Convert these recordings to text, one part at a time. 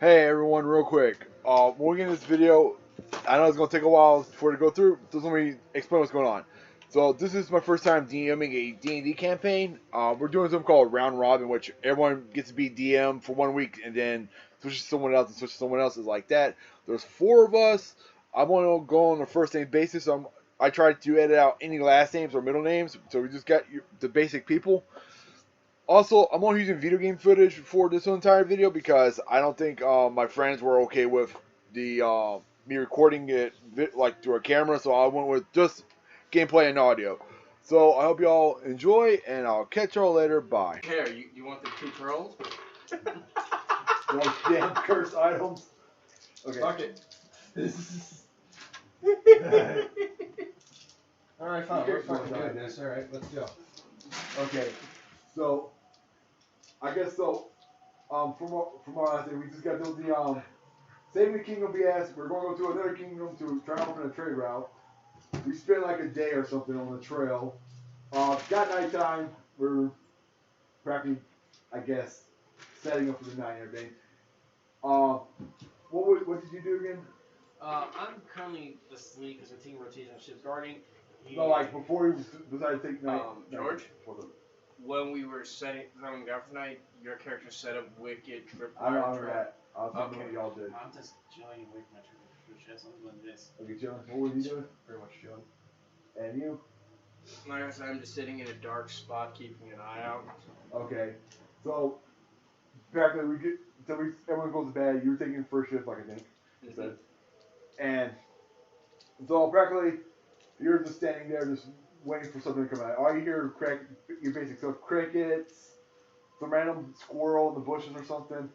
Hey everyone, real quick. When we get in this video, I know it's gonna take a while for it to go through. Just let me explain what's going on. So this is my first time DMing a D&D campaign. We're doing something called round robin, which everyone gets to be DM for 1 week and then switches to someone else and switches to someone else. Is like that. There's 4 of us. I'm gonna go on a first name basis. I tried to edit out any last names or middle names, so we just got the basic people. Also, I'm only using video game footage for this entire video because I don't think my friends were okay with the me recording it like through a camera, so I went with just gameplay and audio. So I hope y'all enjoy, and I'll catch y'all later. Bye. Here, you want the 2 pearls? Those damn cursed items. Okay. Fuck it. Alright, fine. We're fucking doing this. Alright, let's go. Okay. So I guess so. From our last day, we just got to do the saving the kingdom BS. We're going to go to another kingdom to try to open a trade route. We spent like a day or something on the trail. Got nighttime. We're practically, I guess, setting up for the night and everything. What did you do again? I'm currently asleep because we're taking rotation of ships guarding. No, like before you decided to take night. George? When we were setting up for night, your character set up wicked trip. I don't remember that. I was wondering what y'all did. I'm just chilling away from my ships. I'm doing this. Okay, chilling. What were you doing? Pretty much chilling. And you? Like I said, I'm just sitting in a dark spot, keeping an eye out. Okay. So practically everyone goes to bed. You were taking first shift, like I think you said. And so practically you're just standing there, just waiting for something to come out. All you hear your basic stuff: crickets, some random squirrel in the bushes or something.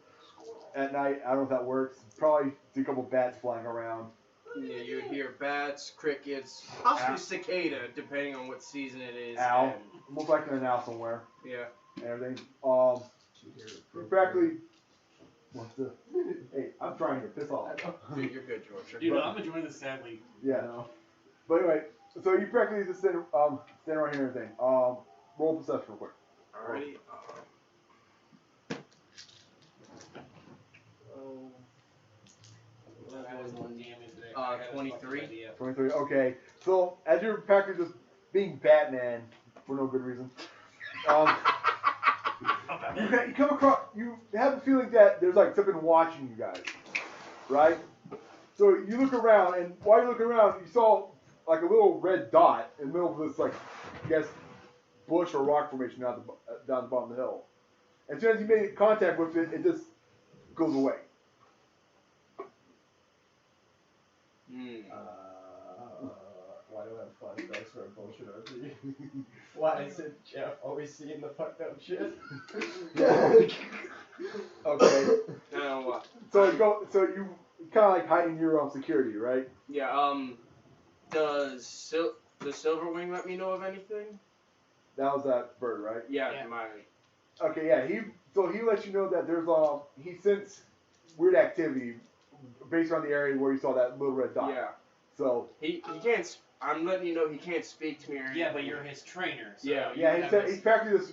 At night, I don't know if that works. Probably see a couple bats flying around. Yeah, you hear bats, crickets, possibly cicada, depending on what season it is. Owl. Most likely an owl somewhere. Yeah. And everything. Practically. What's the? Hey, I'm trying to piss off. Dude, you're good, George. Dude, I'm enjoying this sadly. Yeah. But anyway, so you practically just stand around here and everything. Roll perception real quick. Alrighty. 23. 23. Okay. So as you're practically just being Batman for no good reason, you come across, you have the feeling that there's like something watching you guys, right? So you look around, and while you're looking around, you saw like a little red dot in the middle of this, like, I guess, bush or rock formation down the bottom of the hill. As soon as you made contact with it, it just goes away. Why do I have 5 dice for a bullshit RPG? Why is it Jeff always seeing the fucked up shit? Okay. Now what? So you kind of like hiding your security, right? Yeah. Does the Silverwing let me know of anything? That was that bird, right? Yeah. Yeah. My. Okay, yeah. He lets you know that there's he sensed weird activity based on the area where you saw that little red dot. Yeah. So He can't. I'm letting you know he can't speak to me or anything. Yeah, but you're his trainer. So Yeah. he's practically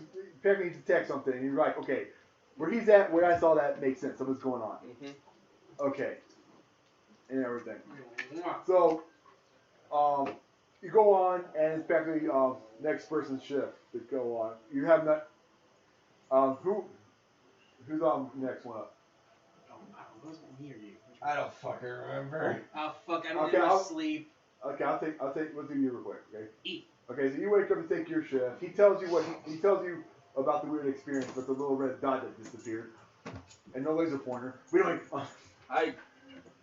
to detect something. And you're like, okay, where he's at, where I saw that makes sense. Something's going on. Okay. And everything. So, you go on, and it's practically next person's shift to go on. You have not. Who's on next one up? Who's me or you? I don't fucking remember. Oh fuck! I'm Okay, in my I'll- sleep. Okay, I'll take. We'll do you real quick. Okay. Eat. Okay, so you wake up to take your shift. He tells you he tells you about the weird experience with the little red dot that disappeared, and no laser pointer. We don't.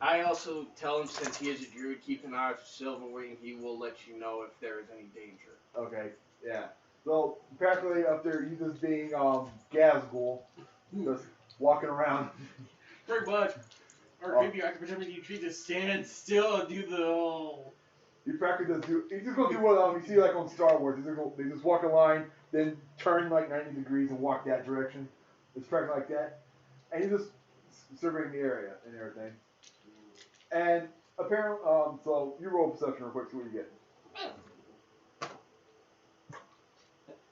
I also tell him, since he is a druid, keep an eye out for Silverwing. He will let you know if there is any danger. Okay, yeah. So practically up there, you just being Gazgul, just walking around. Pretty much. Or maybe I can pretend that you just stand still and do the whole. You practically just do. You just go do what you see like on Star Wars. They just walk a line, then turn like 90 degrees and walk that direction. It's practically like that, and you just surveying the area and everything. And apparently, so you roll perception real quick, see what you get.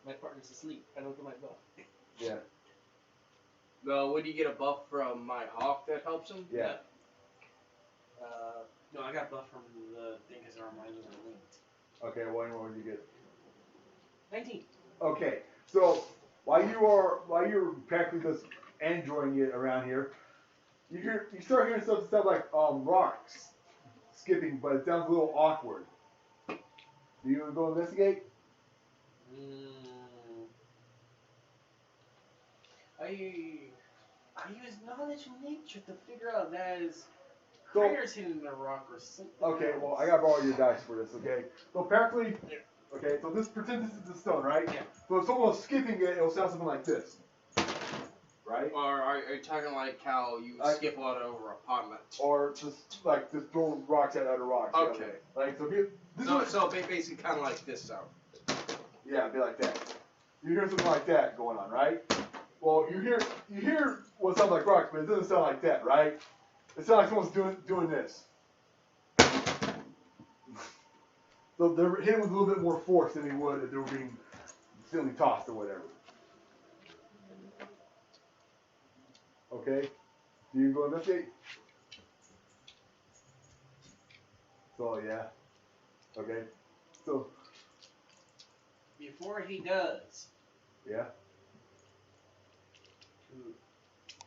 My partner's asleep. I don't get my bell. Yeah. No, would you get a buff from my hawk that helps him? Yeah. No, I got buff from the thing because our minds are linked. Okay, what would you get? 19. Okay, so while you're practically just enjoying it around here, you start hearing stuff that sounds like rocks skipping, but it sounds a little awkward. Do you want to go investigate? I use knowledge of nature to figure out that is So- craters hidden in the rock or something. Okay, else. well I gotta borrow your dice for this. Okay, so practically, okay, so pretend this is the stone, right? Yeah. So if someone was skipping it, it'll sound something like this, right? Or are you talking like how you skip water over a pond? Or just throwing rocks at other rocks. you know? Okay. Like so, if you, this So, is, so basically kind of like this sound. yeah, it'd be like that. You hear something like that going on, right? Well, you hear what sounds like rocks, but it doesn't sound like that, right? It sounds like someone's doing this. So they're hitting with a little bit more force than they would if they were being silly tossed or whatever. Okay? Do you go investigate? So yeah. Okay. So Before he does, yeah. to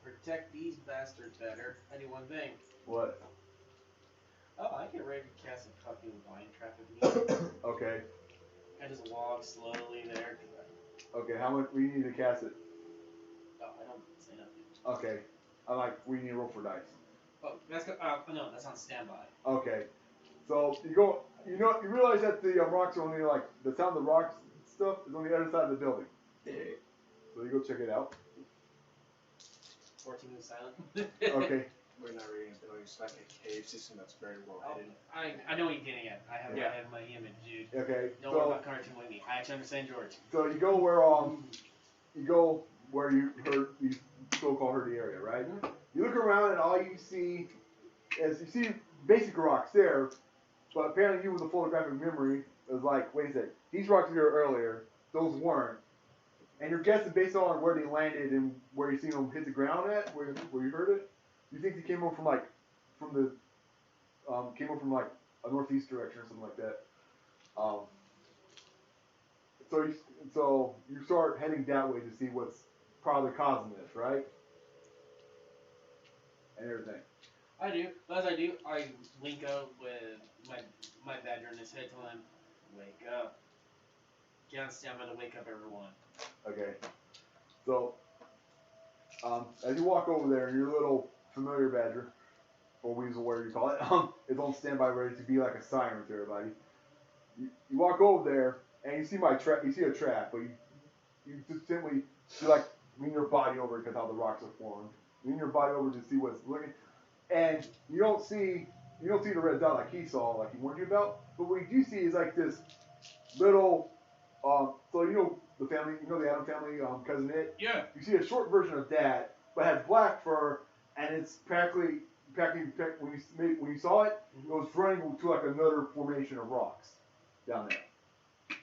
protect these bastards better, I do one thing. What? Oh, I get ready to cast a fucking vine trap if needed. Okay. I just walk slowly there. Okay, how much we need to cast it? Oh, I don't say nothing. Okay. We need to roll for dice. Oh, no, that's on standby. Okay. So you realize that the rocks are only like, the sound of the rocks stuff is on the other side of the building. So you go check it out. 14 is silent. Okay. We're not reading a building, it's like a cave system that's very well hidden. I know what you're getting at. I have my image, dude. Okay. Don't worry about cartoon with me. I actually understand George. So you go where you so-called heard the area, right? Mm-hmm. You look around and all you see basic rocks there, but apparently you with a photographic memory is like, wait a second, these rocks were here earlier, those weren't. And your guess is based on where they landed and where you seen them hit the ground at, where you heard it. You think they came over from a northeast direction or something like that. So you start heading that way to see what's probably causing this, right? And everything. I do. As I do, I link up with my badger in his head, tell him, wake up. Get on standby to wake up everyone. Okay. So, as you walk over there, your little familiar badger, or weasel, whatever you call it, is on standby, ready to be like a siren to everybody. You walk over there, and you see you see a trap, but you just simply lean your body over because how the rocks are formed. Lean your body over to see what's looking, and you don't see the red dot like he saw, like he warned you about. But what you do see is like this little, so the family, the Adam family, cousin It. Yeah. You see a short version of that, but has black fur, and it's practically when you saw it, it was running to like another formation of rocks down there.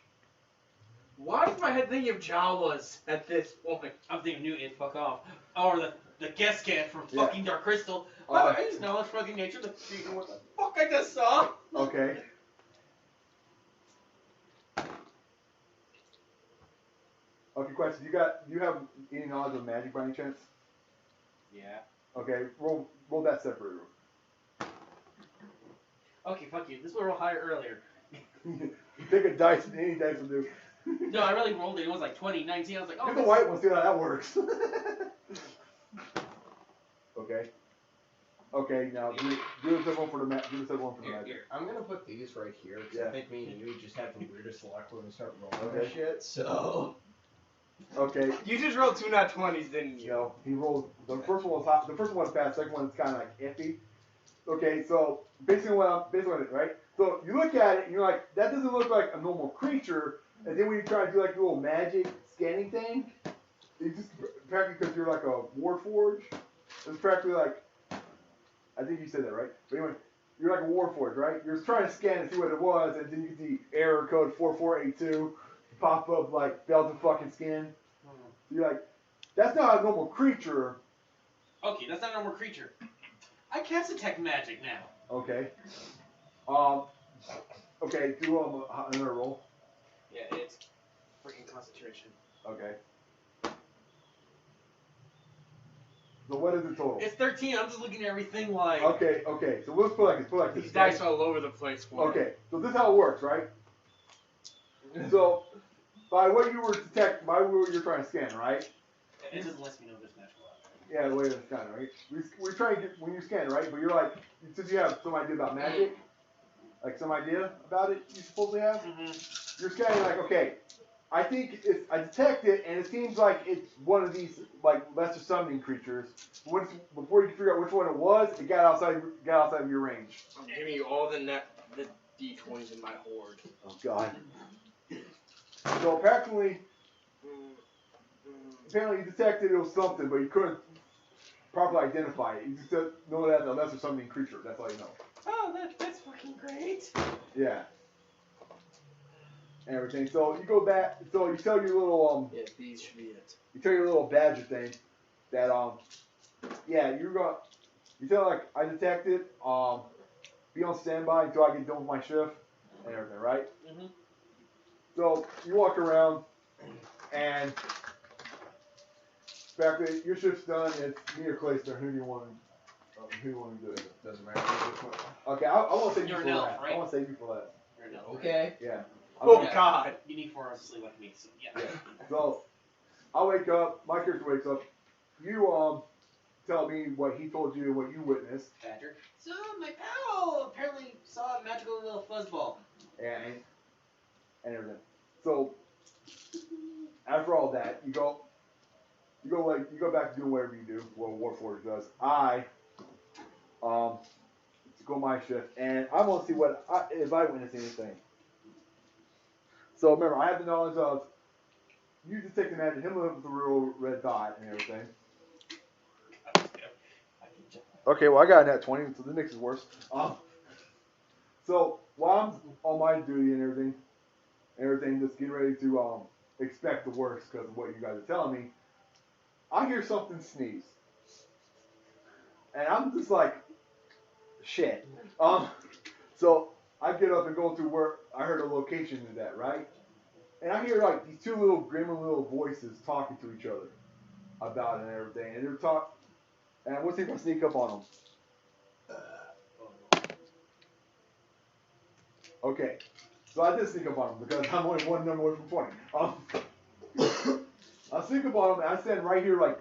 Why is my head thinking of Jawas at this point? I'm thinking new it, fuck off. Or the guest cat from Yeah. fucking Dark Crystal. Uh, I just know it's fucking nature to figure what the fuck I just saw. Okay. Okay, question. Do you have any knowledge of magic by any chance? Yeah. Okay, roll that separator. Okay, fuck you. This will roll higher earlier. Pick a dice, and any dice will do. No, I really rolled it. It was like 20, 19. I was like, oh, Pick the this- white one, see how that works. Okay. Okay, now do the second one for the magic. Here, I'm gonna put these right here because Yeah. I think me and you just have the weirdest luck when we start rolling Okay. this shit. So. Okay. You just rolled 2 nat 20s, didn't you? No, he rolled. The first one was hot. The first one was fast. The second one is kind of like iffy. Okay, so basically what it, right? So you look at it and you're like, that doesn't look like a normal creature. And then when you try to do like your little magic scanning thing, you just practically, because you're like a warforge, it's practically like, I think you said that right. But anyway, you're like a warforge, right? You're trying to scan and see what it was, and then you get the error code 4482 pop up like Belgian fucking skin. So you're like, That's not a normal creature. Okay, that's not a normal creature. I cast detect magic now. Okay. Okay, do another roll. Yeah, it's freaking concentration. Okay. So what is the total? It's 13. I'm just looking at everything like. Okay. So let's put like this. These dice all over the place for him. Okay. So this is how it works, right? So by what you were you're trying to scan, right? It just lets me know there's magical out there. Yeah, the way it's scan, right? We're trying to get when you scan, right? But you're like, since you have some idea about magic, like some idea about it, you supposedly have. Mm-hmm. You're scanning like, okay, I think I detect it, and it seems like it's one of these like lesser summoning creatures. Before you can figure out which one it was, it got outside of your range. I'm giving you all the D20s in my horde. Oh God. So apparently you detected it was something, but you couldn't properly identify it. You just know that it's a lesser summoning creature. That's all you know. Oh, that's fucking great. Yeah. And everything. So you go back. So you tell your little Yeah, these should be it. You tell your little badger thing that yeah, you tell like I detected be on standby until I get done with my shift and everything, right? Mm-hmm. So you walk around and back when your shift's done, it's me or Clayster. Who do you want to do it? Doesn't matter which one. Okay, I want to save you You're for an elf, that. right? I want to save you for that. You're an elf, right? Okay. Yeah. Oh Yeah. God! You need 4 hours of sleep like me, so yeah. Yeah. So I wake up. My character wakes up. You tell me what he told you and what you witnessed. Badger. So my pal apparently saw a magical little fuzzball. And everything. So after all that, you go back to doing whatever you do. Well, Warforged does. I go my shift, and I want to see if I witness anything. So remember, I have the knowledge of you detect the magic, him with the real red dot and everything. Okay, well I got a nat 20, so this makes it worse. So while I'm on my duty and everything, just getting ready to expect the worst because of what you guys are telling me, I hear something sneeze, and I'm just like, shit. So I get up and go to where I heard a location of that, right? And I hear like these two little gremlin little voices talking to each other about it and everything, and they're talking. And I want to see if I sneak up on them. Okay, so I did sneak up on them because I'm only one number away from 20. I sneak up on them and I stand right here, like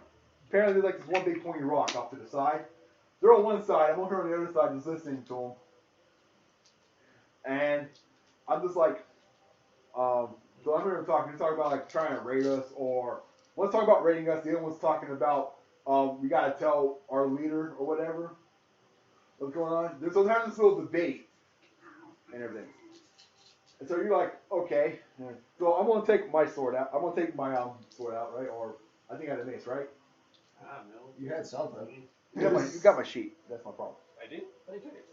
apparently like this one big pointy rock off to the side. They're on one side, I'm over here on the other side just listening to them. And I'm just like, so I'm hearing them talking. They're talking about like trying to raid us, or one's talking about raiding us, the other one's talking about we gotta tell our leader or whatever what's going on. So they're having this little debate and everything. And so you're like, okay. So I'm gonna take my sword out. I'm gonna take my sword out, right? Or I think I had a mace, right? I don't know. You had something. You got my sheet. That's my problem. I do? But I took it.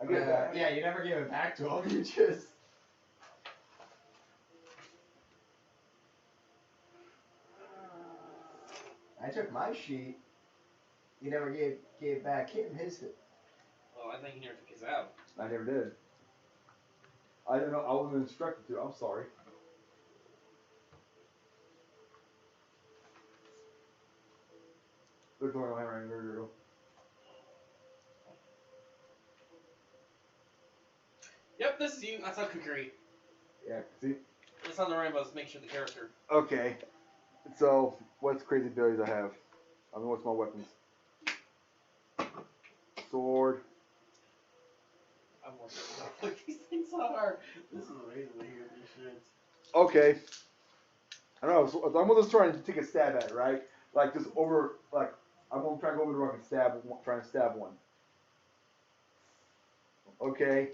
I get that. Yeah, you never gave it back to him. You just. I took my sheet. You never gave back him his. Well, I think he never took his out. I never did. I didn't know. I wasn't instructed to. I'm sorry. They're going on right here. Yep, this is you. I saw cookery. Yeah, see? It's on the rainbows. Make sure the character. Okay. So, what's crazy abilities I have? I mean, what's my weapons? Sword. I'm working on what these things are. This is amazing to hear these shits. Okay. I don't know. So I'm just trying to take a stab at it, right? Like, just over, like, I'm going to try and go over the rock and trying to stab one. Okay.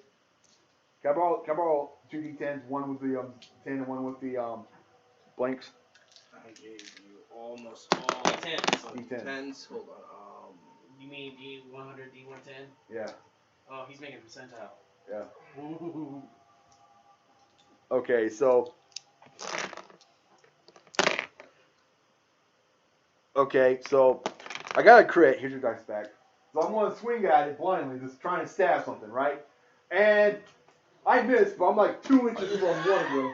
Can I borrow 2 D10s, one with the 10 and one with the blanks? I gave you almost all D10s. D10. 10s. Hold on. You mean D100, D110? Yeah. Oh, he's making percentile. Yeah. Ooh. Okay, so Okay, so I got a crit. Here's your dice back. So I'm going to swing at it blindly, just trying to stab something, right? And I missed, but I'm like 2 inches from one of them.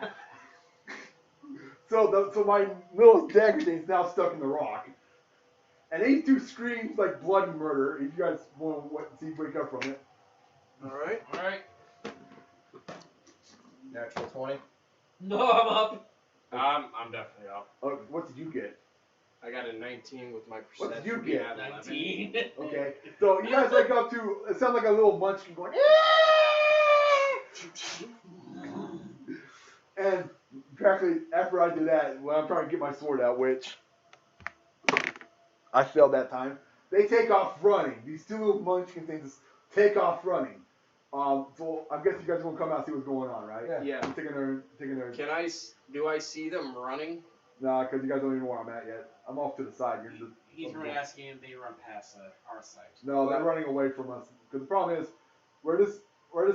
So my little dagger thing's now stuck in the rock. And these two screams like bloody murder. If you guys want to see wake up from it. Alright. Alright. Natural 20. No, I'm up. I'm definitely up. What did you get? I got a 19 with my What percent. did you get? 19. Okay, so you guys wake up to, it sounds like a little munchkin going, and practically after I do that, when I'm trying to get my sword out, which I failed that time, they take off running. These two little munchkin things just take off running. So I guess you guys are gonna come out and see what's going on, right? Yeah. I'm taking their. Do I see them running? Nah, because you guys don't even know where I'm at yet. I'm off to the side. You're just. He's asking if they run past our site. No, they're running away from us. Because the problem is, where this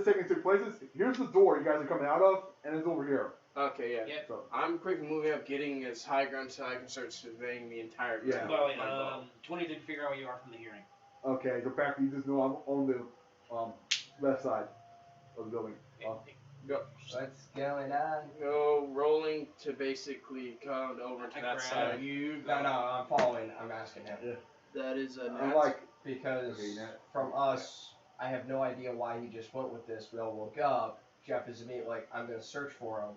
taking took place is, here's the door you guys are coming out of, and it's over here. Okay, yeah. Yep. So, I'm quickly moving up, getting as high ground so I can start surveying the entire Yeah. ground. Well, with my bow. 20 to figure out where you are from the hearing. okay, so practically you just know I'm on the left side of the building. What's going on? Go rolling to basically come over to I that grab side. You. No, I'm following. I'm asking him. Yeah. That is a I'm nat. like, Because Okay, Nat. from us, I have no idea why he just went with this. We all woke up. Jeff is immediately like, I'm going to search for him.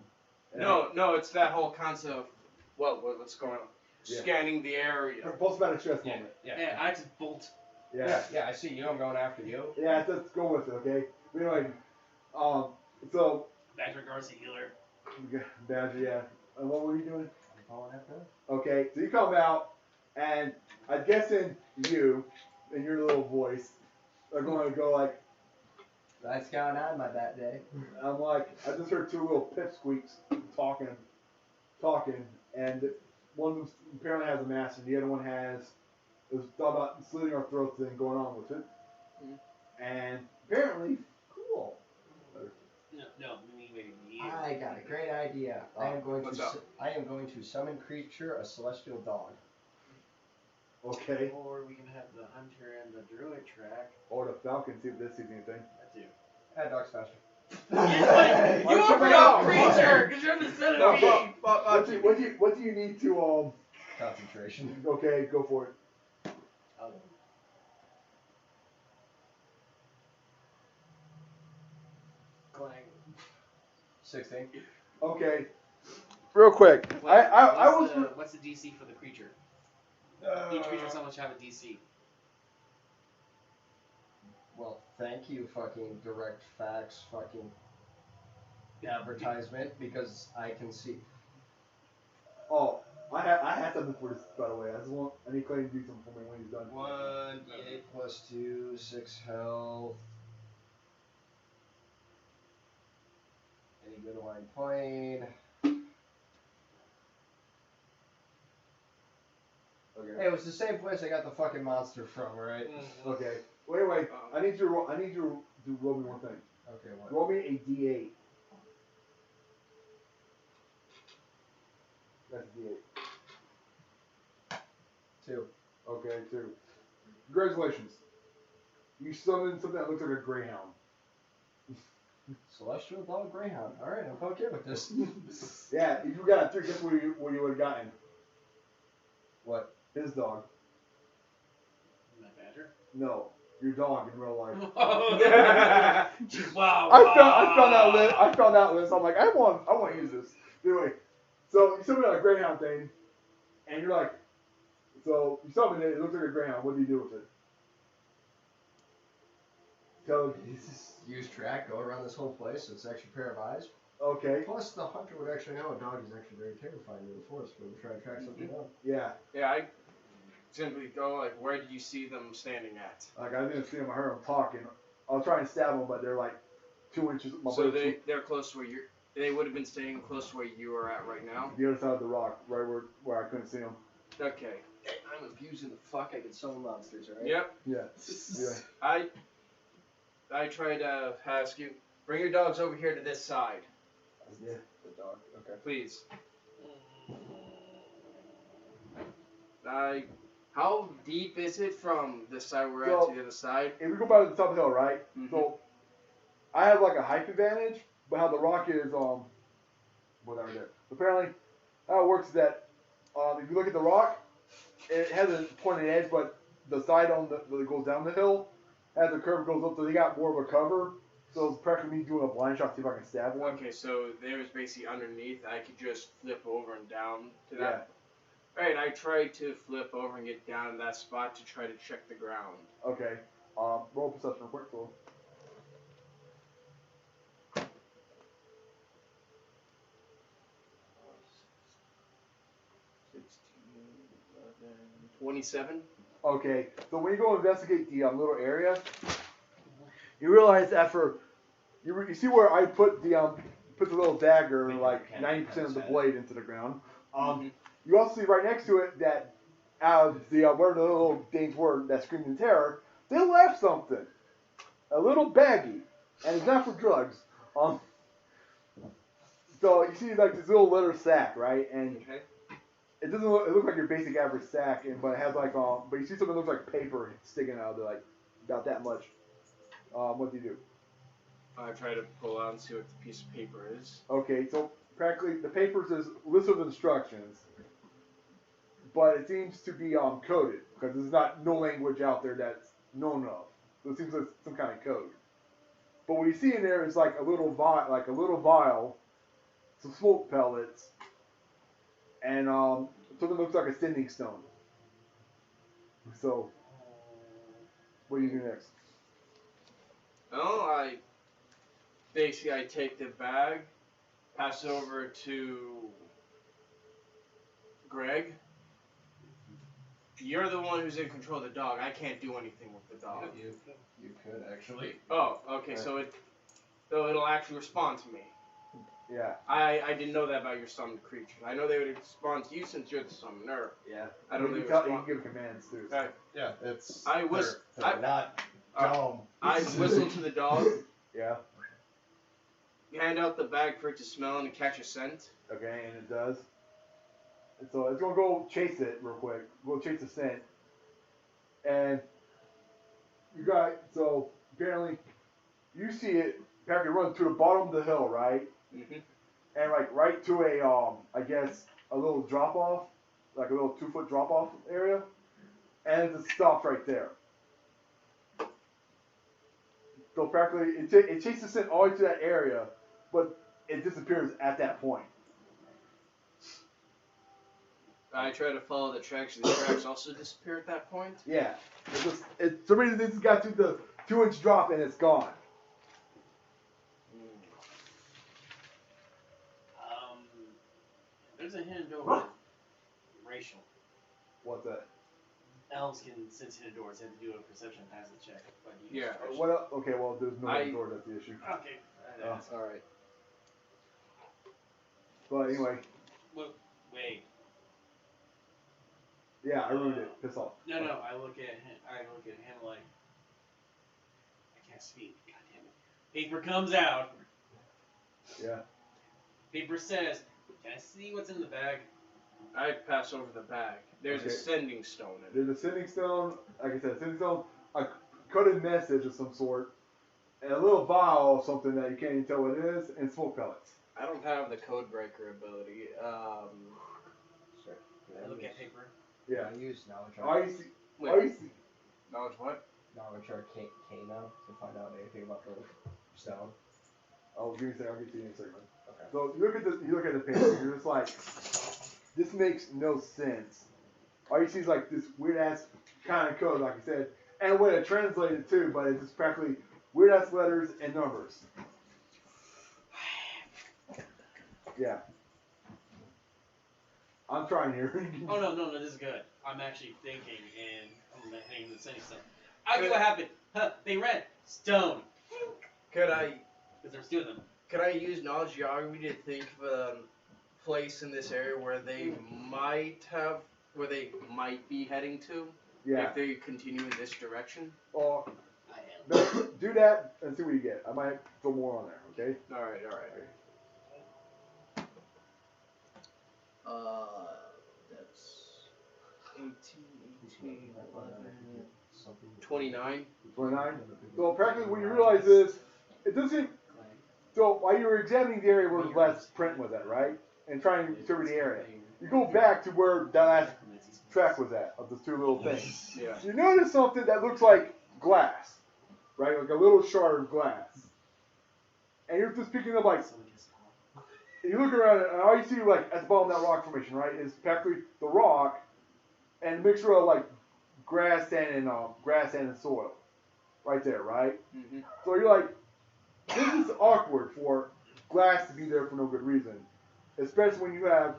No, it's that whole concept of what's going on. Yeah. Scanning the area. post-traumatic stress Yeah, moment. Yeah, I just bolt. Yeah. Yeah, I see you. I'm going after you. Yeah, let's go with it, okay? But anyway, so, Back regards to healer. Badger, yeah. And what were you doing? I'm following after him. Okay, so you come out, and I'm guessing you, and your little voice, are going to go like, What's going on by that day? I'm like, I just heard two little pipsqueaks talking, and one of them apparently has a mask, and the other one has, it was thought about slitting our throats and going on with it. And apparently, cool. No, maybe you. I got a great idea. I am going to summon creature a celestial dog. Okay. Or we can have the hunter and the druid track. Or the falcon, see if this sees anything. That too. Dog's faster. You opened up creature because you're the centipede. What do you need to Concentration. Okay, go for it. Clang. 16. Okay. Real quick, I was. What's the DC for the creature? Each creature so much have a DC. Well, thank you, fucking direct facts, fucking advertisement, because I can see. Oh, I had something for this, by the way. I need Clay to do something for me when he's done. 1d8 plus 2, 6 health. Any good line plane. Okay. Hey, it was the same place I got the fucking monster from, right? Okay. Wait. I need you to roll me one thing. Okay, what? Roll me a D8. That's a D8. 2. Okay, 2. Congratulations. You summoned something that looks like a greyhound. Celestial dog greyhound. Alright, I'm okay with this. Yeah, if you got a 3, guess what you would have gotten? What? His dog. My badger? No, your dog in real life. Wow. I found out this. I'm like, I want to use this. Anyway, so you summon a greyhound thing, and you're like, so you summon it. It looks like a greyhound. What do you do with it? Tell Use track, go around this whole place, so it's an extra pair of eyes. Okay. Plus, the hunter would actually know a dog is actually very terrifying in the forest when we try to track something down. Yeah. Yeah, I simply go like, where did you see them standing at? Like I didn't see them. I heard them talking. I was trying to stab them, but they're like 2 inches. So they're close to where they would have been staying close to where you are at right now. The other side of the rock, right where I couldn't see them. Okay. I'm abusing the fuck. I can summon monsters, right? Yep. Yeah. I try to ask you, bring your dogs over here to this side, Yeah. The dog. Okay. please. I How deep is it from this side we're So- at to the other side? If we go by the top of the hill, right? Mhm. So I have like a height advantage, but how the rock is, whatever it is. Apparently, how it works is that if you look at the rock, it has a pointed edge, but the side on that goes down the hill has a curve that goes up, so they got more of a cover. So it's practically me doing a blind shot to see if I can stab one. Okay, so there's basically underneath. I could just flip over and down to that. Alright, I tried to flip over and get down to that spot to try to check the ground. Okay. Roll perception real quick, so. 27. Okay, so when you go investigate the little area, you realize after you see where I put the little dagger, like 90% of the blade into the ground. You also see right next to it that out of the where the little things were that screamed in terror, they left something, a little baggie, and it's not for drugs. So you see like this little leather sack, right, and Okay. it doesn't look. It looks like your basic average sack, but it has like but you see something that looks like paper sticking out of it, like about that much. What do you do? I try to pull out and see what the piece of paper is. Okay, so practically the paper says list of instructions, but it seems to be coded because there's not no language out there that's known of. So it seems like some kind of code. But what you see in there is like a little vial, some smoke pellets, and something that looks like a sending stone. So, what do you do next? Oh, I take the bag, pass it over to Greg. You're the one who's in control of the dog. I can't do anything with the dog. You could actually. Oh, okay. So it'll actually respond to me. Yeah. I didn't know that about your summoned creatures. I know they would respond to you since you're the summoner. Yeah. I don't you think can give commands too. Okay. Yeah, it's. They're not dumb. I whistle to the dog, Yeah. hand out the bag for it to smell and catch a scent. Okay, and it does. And so it's gonna go chase it real quick. Go chase the scent. And you got so apparently you see it apparently run to the bottom of the hill, right? Mm-hmm. And like right to a I guess a little drop off, like a little 2-foot drop off area, and it stops right there. So practically it chases the scent all the way to that area, but it disappears at that point. I try to follow the tracks. The tracks also disappear at that point. Yeah. For some reason this got to the 2-inch drop and it's gone. There's a hidden door with racial. What's that? Elves can sense hidden doors. They have to do a perception hazard check. But you Yeah. use racial. What else? Okay, well there's no door, that's the issue. Okay. All right. But anyway, Wait. yeah, I ruined it. Piss off. No. I look at him like I can't speak. God damn it. Paper comes out. Yeah. Paper says, "Can I see what's in the bag?" I pass over the bag. There's Okay. a sending stone in it. There's a sending stone, like I said, sending stone, a coded message of some sort, and a little vial of something that you can't even tell what it is, and smoke pellets. I don't have the code breaker ability. Sure. I look at paper. Yeah. I use knowledge All arc. you see, Wait. all you see, Knowledge what? Knowledge arcana to find out anything about the stone. oh, give me a second, I'll get to you in a second. Okay. So you look at the paper, you're just like, this makes no sense. All you see is like this weird ass kind of code, like I said, and a way to translate it too, but it's just practically weird ass letters and numbers. Yeah. I'm trying here. Oh no, this is good. I'm actually thinking, and I'm heading to the sending stone. I get what happened. Huh? They read stone. Could I Because there's two of them. use knowledge geography to think of a place in this area where they might be heading to? Yeah. If they continue in this direction? Well, I am. no, do that and see what you get. I might throw more on there, okay? Alright. That's 18, 18, 11, Something. 29. 29. So practically what you realize is, it doesn't, so while you were examining the area where the last print was at, right? And trying to survey the area, you go back to where that last track was at, of those two little things. Yeah. You notice something that looks like glass, right? Like a little shard of glass. And you're just picking up like, you look around and all you see like at the bottom of that rock formation, right, is practically the rock and a mixture of like grass, sand, and soil, right there, right? Mm-hmm. So you're like, this is awkward for glass to be there for no good reason, especially when you have,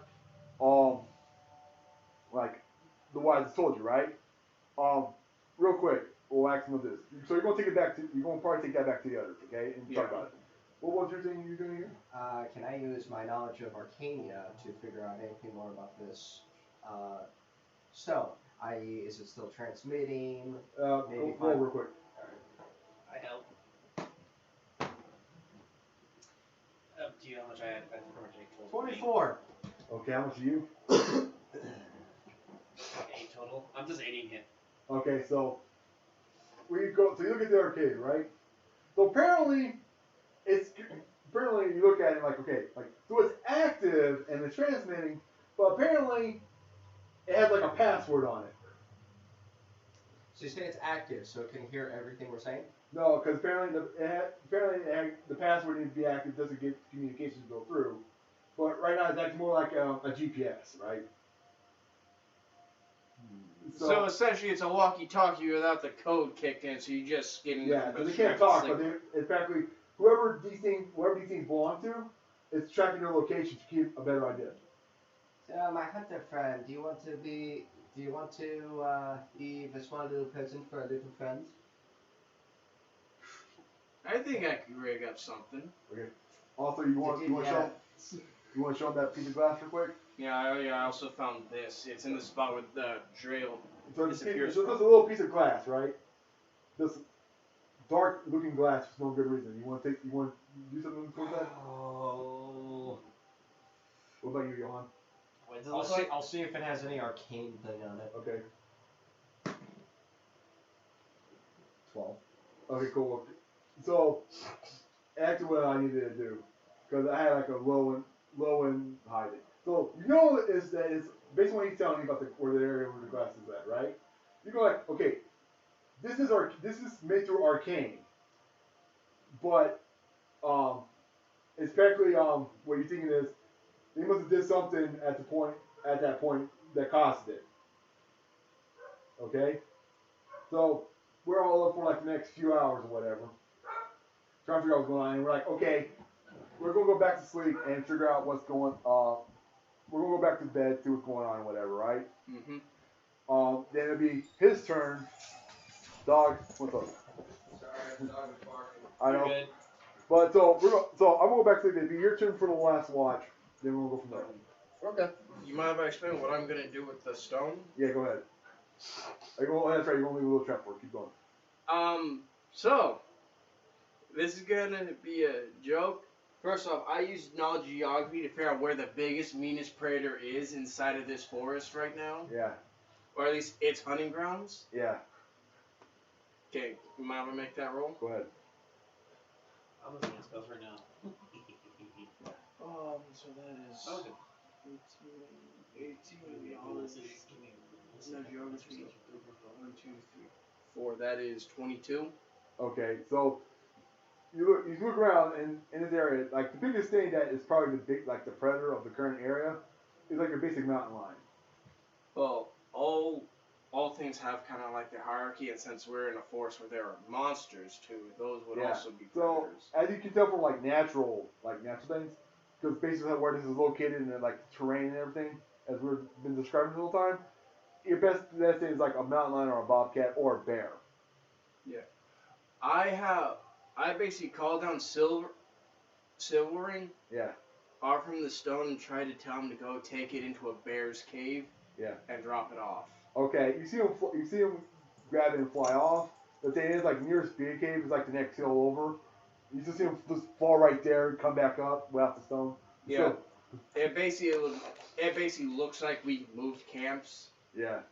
like the what I just told you, right? Real quick, we'll ask them with this. So you're gonna take it back to, you're gonna probably take that back to the others, okay? And talk about it. What was your thing you're doing here? Can I use my knowledge of Arcania to figure out anything more about this stone? I.e., is it still transmitting? Go real quick. I help. Up to you how much I had. I pretty much 8 total. 24. Okay, how much are you? 8 total. I'm just aiding it. Okay, so we go. So you look at the arcade, right? So apparently, you look at it like, okay, like so it's active and it's transmitting, but apparently it has like a password on it. So you say it's active, so it can hear everything we're saying? No, because apparently the password needs to be active, doesn't get communications to go through. But right now it's acting more like a GPS, right? So essentially, it's a walkie-talkie without the code kicked in, so you just getting. Yeah, so they can't talk, but it's practically whoever these things belong to, it's tracking their location to keep a better idea. So my hunter friend, do you want to leave a small little present for our little friends? I think I could rig up something. Okay. Also, you want to show them that piece of glass real quick? Yeah, I also found this. It's in the spot where the trail So it's disappears. just a little piece of glass, right? This dark-looking glass for no good reason. You want to do something with that? Oh. What about you, Johan? What does it look like? I'll see if it has any arcane thing on it. Okay. 12. Okay, cool. So, actually what I needed to do, because I had like a low and high thing. So, you know is that it's based on what he's telling you about where the area where the glass is at, right? You go like, okay, this is made through arcane. But, it's practically, what you're thinking is, they must have did something at that point that caused it. Okay? So, we're all up for like the next few hours or whatever, trying to figure out what's going on, and we're like, okay, we're gonna go back to sleep and figure out what's going we're gonna go back to bed, see what's going on or whatever, right? Mm-hmm. Then it'll be his turn. Dog, what's up? Sorry, the dog was barking. I know. Good. But so I'm gonna go back to sleep. It'll be your turn for the last watch. Then we'll go from there. Okay. You mind if I explain what I'm gonna do with the stone? Yeah, go ahead. That's right. You're gonna leave a little trap for it. Keep going. So this is gonna be a joke. First off, I used knowledge of geography to figure out where the biggest, meanest predator is inside of this forest right now. Yeah. Or at least its hunting grounds. Yeah. Okay, you mind if I make that roll? Go ahead. I'm looking at spells right now. So that is Okay. 18 no geography. 1, 2, 3, 4. That is 22. Okay, so you look around in this area, like the biggest thing that is probably the predator of the current area is like your basic mountain lion. Well, all things have kind of like their hierarchy, and since we're in a forest where there are monsters too, those would also be So predators. as you can tell from like natural things, because basically where this is located and like terrain and everything, as we've been describing the whole time, your best thing is like a mountain lion or a bobcat or a bear. Yeah, I basically called down Silvering. Yeah. Offer him the stone and tried to tell him to go take it into a bear's cave. Yeah. And drop it off. Okay, you see him grab it and fly off. The thing is, like nearest bear cave is like the next hill over. You just see him just fall right there and come back up without the stone. Yeah. So, It basically looks like we moved camps. yeah.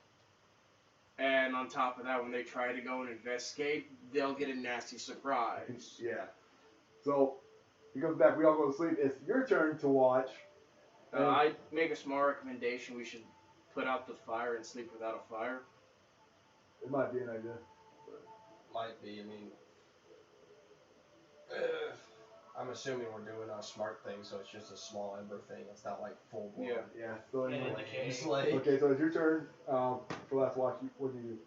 And on top of that, when they try to go and investigate, they'll get a nasty surprise. Yeah. So he comes back. We all go to sleep. It's your turn to watch. I make a small recommendation. We should put out the fire and sleep without a fire. It might be an idea. Might be. I mean, I'm assuming we're doing a smart thing, so it's just a small ember thing. It's not like full blown. Yeah. So Yeah, anyway. It's like Okay, so it's your turn. For last watch, what do you do?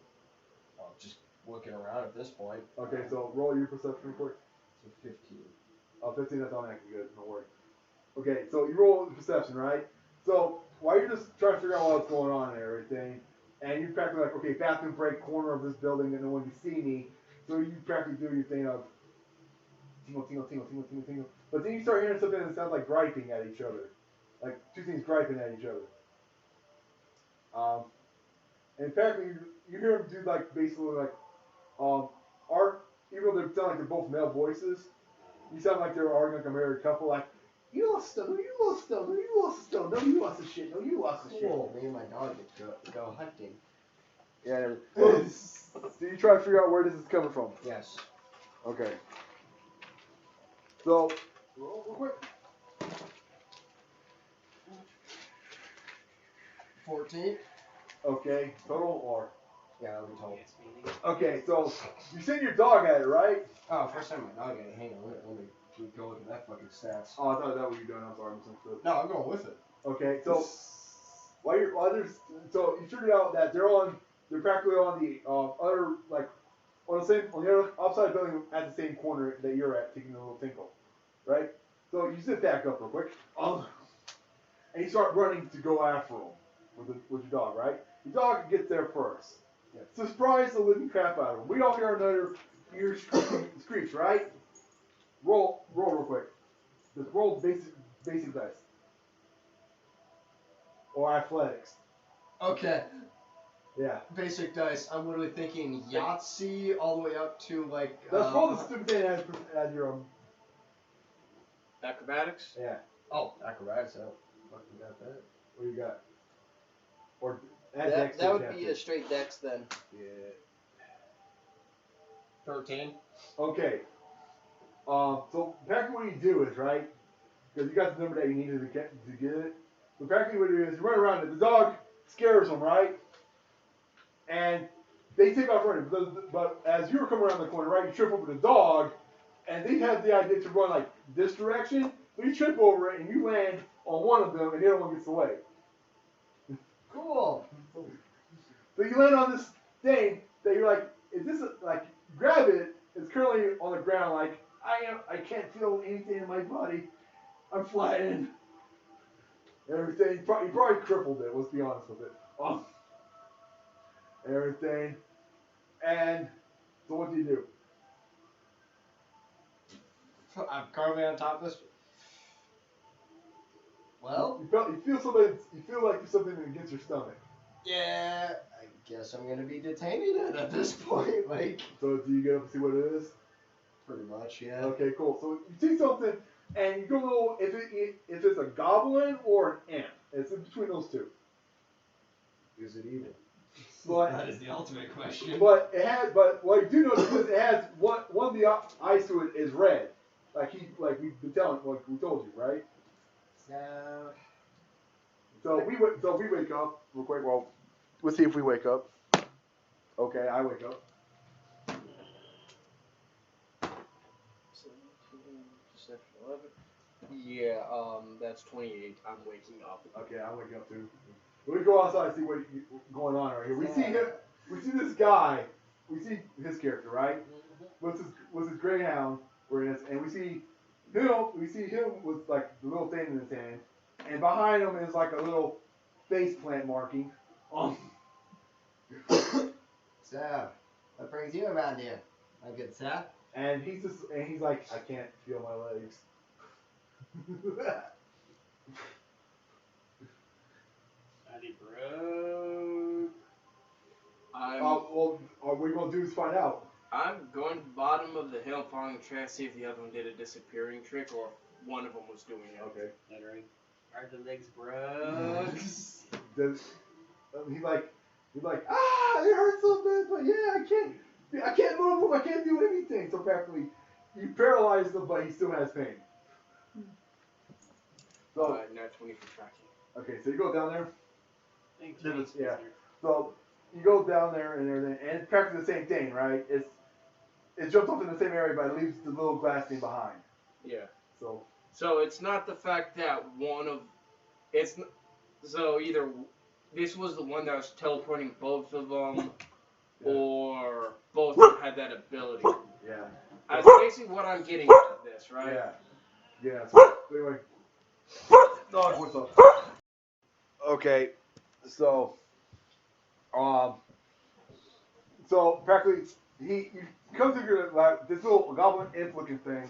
just looking around at this point. Okay, so roll your perception real quick. So 15. 15, that's automatically good. Don't worry. Okay, so you roll perception, right? So while you're just trying to figure out what's going on and everything, and you practically like, okay, bathroom break, corner of this building that no one can see me. So you practically do your thing of tingle, tingle, tingle, tingle, tingle, tingle. But then you start hearing something that sounds like griping at each other. Like two things griping at each other. And practically you hear them do like basically like art, even though they sound like they're both male voices, you sound like they're arguing like a married couple, like, you lost stuff, no, you lost stuff, no, you lost stuff, no, you lost the shit, no, you lost the shit. Cool. Me and my dog get to go hunting. Yeah. So you try to figure out where this is coming from. Yes. Okay. So, roll real quick. 14. Okay, total or? Yeah, that'll be total. Okay, so you send your dog at it, right? Oh, first time my dog got it. Hang on, let me go look at that fucking stats. Oh, I thought that was what you were doing. I'm sorry, I misunderstood. No, I'm going with it. Okay, so so you figured out that they're practically on the other like on the other upside building at the same corner that you're at, taking a little tinkle, right? So you sit back up real quick, and you start running to go after them with your dog, right? Your dog gets there first. Yeah. Surprise the living crap out of him. We all hear another ear screech, right? Roll real quick. Just roll basic dice. Or athletics. Okay. Yeah. Basic dice. I'm literally thinking Yahtzee all the way up to like. Let's roll the stupid thing as your Acrobatics? Yeah. Oh, acrobatics. I don't fucking got that. What do you got? Or That would be a straight dex then. Yeah. 13. Okay. So practically what you do is, right, because you got the number that you needed to get it. So practically what you do is you run around it. The dog scares them, right? And they take off running. But as you were coming around the corner, right, you trip over the dog, and they have the idea to run like this direction. So you trip over it and you land on one of them, and the other one gets away. Cool. So you land on this thing that you're like, is this like grab it? It's currently on the ground, like I can't feel anything in my body. I'm flattened. Everything. You probably crippled it. Let's be honest with it. Everything. And so what do you do? I'm currently on top of this. Well, You feel something. You feel like there's something against your stomach. yeah, I guess I'm gonna be detaining it at this point. Like, So do you get up and see what it is? pretty much, yeah. Okay, cool. So you see something, and you don't know if it's a goblin or an imp. It's in between those two. Is it evil? But That is the ultimate question. But what you do know is it has one of the eyes to it is red, like we've been telling, like we told you, right? So we wake up real quick. Well, let's see if we wake up. Okay, I wake up. 17, perception 11. Yeah, that's 28. I'm waking up. Okay, I wake up too. We go outside and see what's going on right here. We see him. We see this guy. We see his character, right? What's his greyhound? And we see him. We see him with like the little thing in his hand, and behind him is like a little face plant marking. So, what brings you around here, my good sir? And he's like, I can't feel my legs. Daddy bro. Well, what we're gonna do is find out. I'm going to the bottom of the hill, following the track, see if the other one did a disappearing trick or if one of them was doing it. Okay. Are the legs bro? He's like, He's like, it hurts so bad, but yeah, I can't move him, I can't do anything. So practically, you paralyze him, but he still has pain. So, Not 20 for tracking. okay, so you go down there. Thanks, Yeah. So you go down there and everything, and it's practically the same thing, right? It jumps up in the same area, but it leaves the little glass thing behind. Yeah. So it's not the fact that so either this was the one that was teleporting both of them, or both of them had that ability. Yeah. That's basically what I'm getting out of this, right? Yeah. Yeah. So anyway, dog, what's up? Okay, so practically he comes to this little goblin imp looking thing.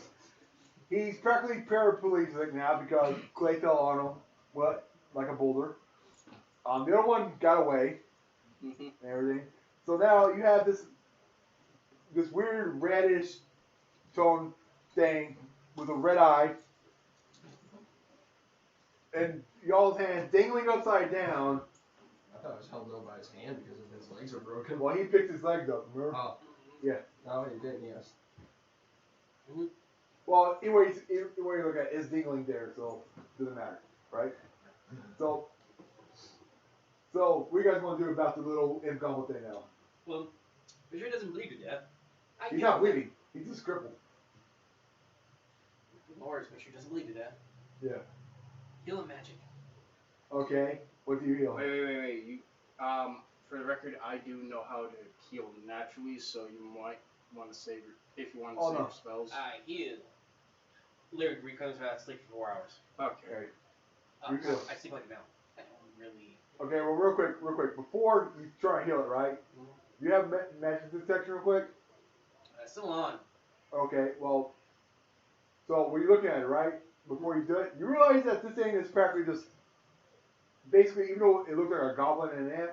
He's practically paraplegic now because Clay fell on him, like a boulder. The other one got away and everything. So now you have this weird reddish tone thing with a red eye, and y'all's hand dangling upside down. I thought it was held up by his hand because his legs are broken. Well, he picked his legs up, remember? Oh. Yeah. No, he didn't, yes. Well, anyway, you look at it, it's dangling there, so it doesn't matter, right? So what you guys want to do about the little imp goblin thing now? Well, make sure he doesn't bleed to death. He's not bleeding. He's just crippled. Lord, make sure he doesn't bleed to death. Yeah. Heal him magic. Okay. What do you heal? Wait. You, for the record, I do know how to heal naturally, so you might want to save if you want to save your spells. I heal. Lyric recomes out of sleep for 4 hours. Okay. I sleep like now. I don't really. Okay, well, real quick. Before you try and heal it, right? You have magic detection real quick? Still on. Okay, well, so when you're looking at it, right? Before you do it, you realize that this thing is practically just, basically, even though it looks like a goblin and an ant,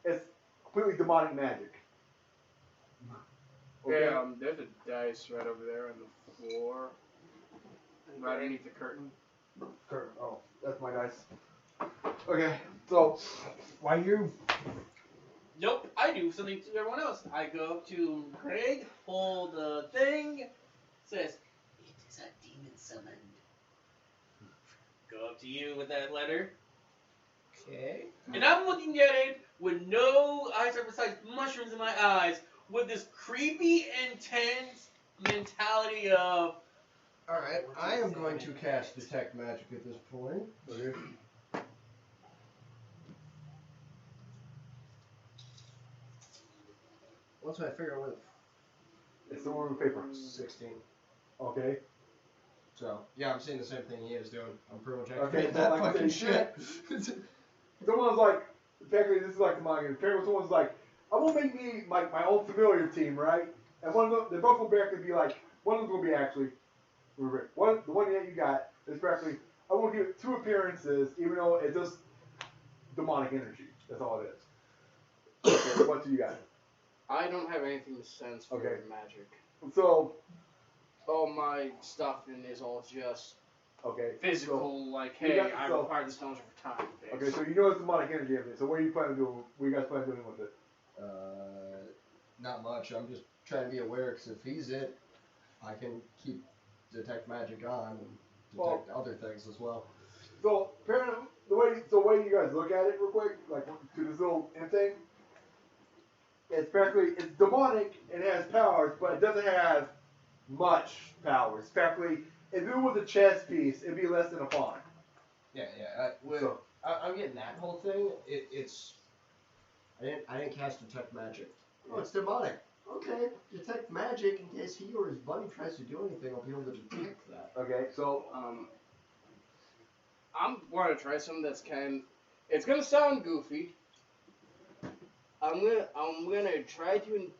it's completely demonic magic. Okay. Yeah, there's a dice right over there on the floor. Right underneath the curtain. Curtain. Oh, that's my dice. Okay, so why you? Nope, I do something to everyone else. I go up to Craig, hold the thing, says, "It is a demon summoned." Go up to you with that letter. Okay. And I'm looking at it with no eyes besides mushrooms in my eyes, with this creepy, intense mentality of. Alright, I am going to cast Detect Magic at this point. Okay. Once I figure out where It's the one on the paper. 16. Okay. So, yeah, I'm seeing the same thing he is doing. I'm pretty much Okay, activating that like I fucking said, shit. Someone's like, technically this is like the manga. Apparently someone's like, I'm gonna make me my own familiar team, right? And one of them, they're both gonna be like, one of them's gonna be actually, the one that you got is practically, I want to give it 2 appearances, even though it does demonic energy. That's all it is. Okay, what do you got? I don't have anything to sense for magic. So, all my stuff is all just physical, so, like, hey, I require the stones for time. Okay, so you know it's demonic energy in it. So what are you planning to do? What are you guys planning on doing with it? Not much. I'm just trying to be aware, because if he's it, I can keep Detect Magic on and detect other things as well. So apparently, the way you guys look at it real quick, like to this little imp thing, it's demonic and it has powers, but it doesn't have much powers. Practically, if it was a chess piece, it'd be less than a pawn. Yeah. I'm getting that whole thing. I didn't cast Detect Magic. Oh, it's demonic. Okay, Detect Magic in case he or his buddy tries to do anything. I'll be able to detect that. Okay, so I'm going to try something that's it's going to sound goofy. I'm gonna try to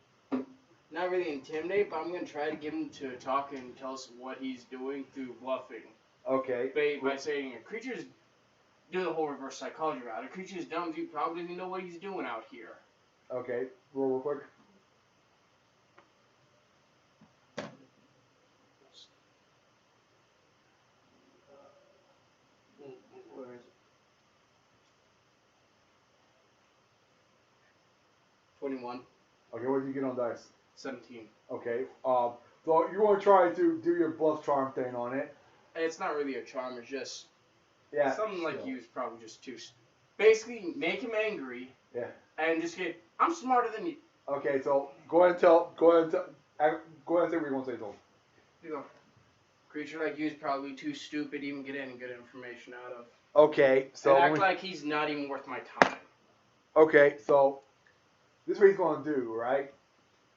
not really intimidate, but I'm gonna try to get him to talk and tell us what he's doing through bluffing. Okay. By saying a creature's do the whole reverse psychology route. A creature's dumb, you probably doesn't know what he's doing out here. Okay, roll real quick. Where is it? 21. Okay, what did you get on dice? 17. Okay. So you want to try to do your bluff charm thing on it. It's not really a charm. It's just Yeah. something like you is probably just too. Basically, make him angry. Yeah. And just get. I'm smarter than you. Okay, so go ahead and say what you're going to say to him. You know, creature like you is probably too stupid to even get any good information out of. Okay, so and act like he's not even worth my time. Okay, so this is what he's going to do, right?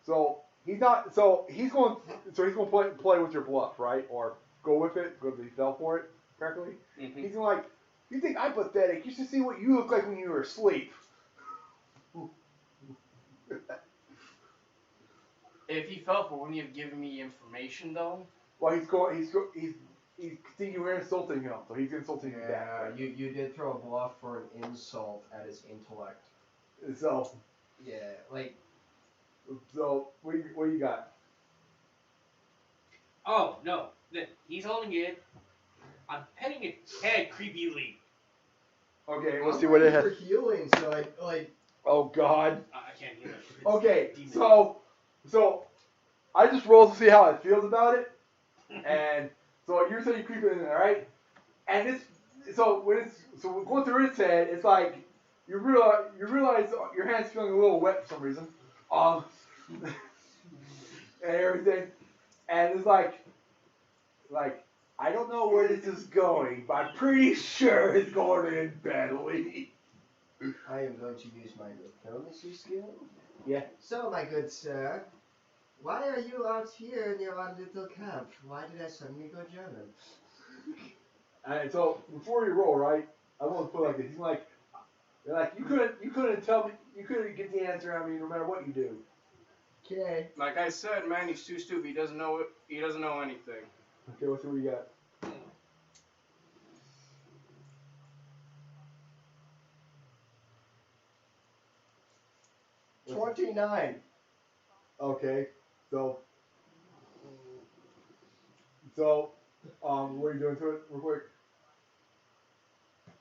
So he's not. So he's going. So he's going to play with your bluff, right? Or go with it because he fell for it. Correctly. Mm-hmm. He's like, you think I'm pathetic? You should see what you look like when you were asleep. If he fell for, wouldn't he have given me information though? Well, he's thinking you were insulting him, so he's insulting you back. Yeah, Right? you did throw a bluff for an insult at his intellect. So Yeah, like what do you got? Oh no, he's holding it. I'm petting its head creepily. Okay, let's I'm see what it ready has. for healing, so like. Oh God. I can't heal it. It's Okay, demon. so I just rolled to see how it feels about it, and so you're saying you creep it in there, right? And when going through its head, it's like you realize your hand's feeling a little wet for some reason, and everything, and it's like I don't know where this is going, but I'm pretty sure it's going to end badly. I am going to use my diplomacy skill. Yeah. So, my good sir, why are you out here near our little camp? Why did I suddenly go German? And so before you roll, right? I want to put it like this. He's like, they're like, you couldn't tell me, you couldn't get the answer out of me no matter what you do. Okay. Like I said, man, he's too stupid. He doesn't know anything. Okay, let's see what you got. What's- 29. Okay, so what are you doing to it, real quick?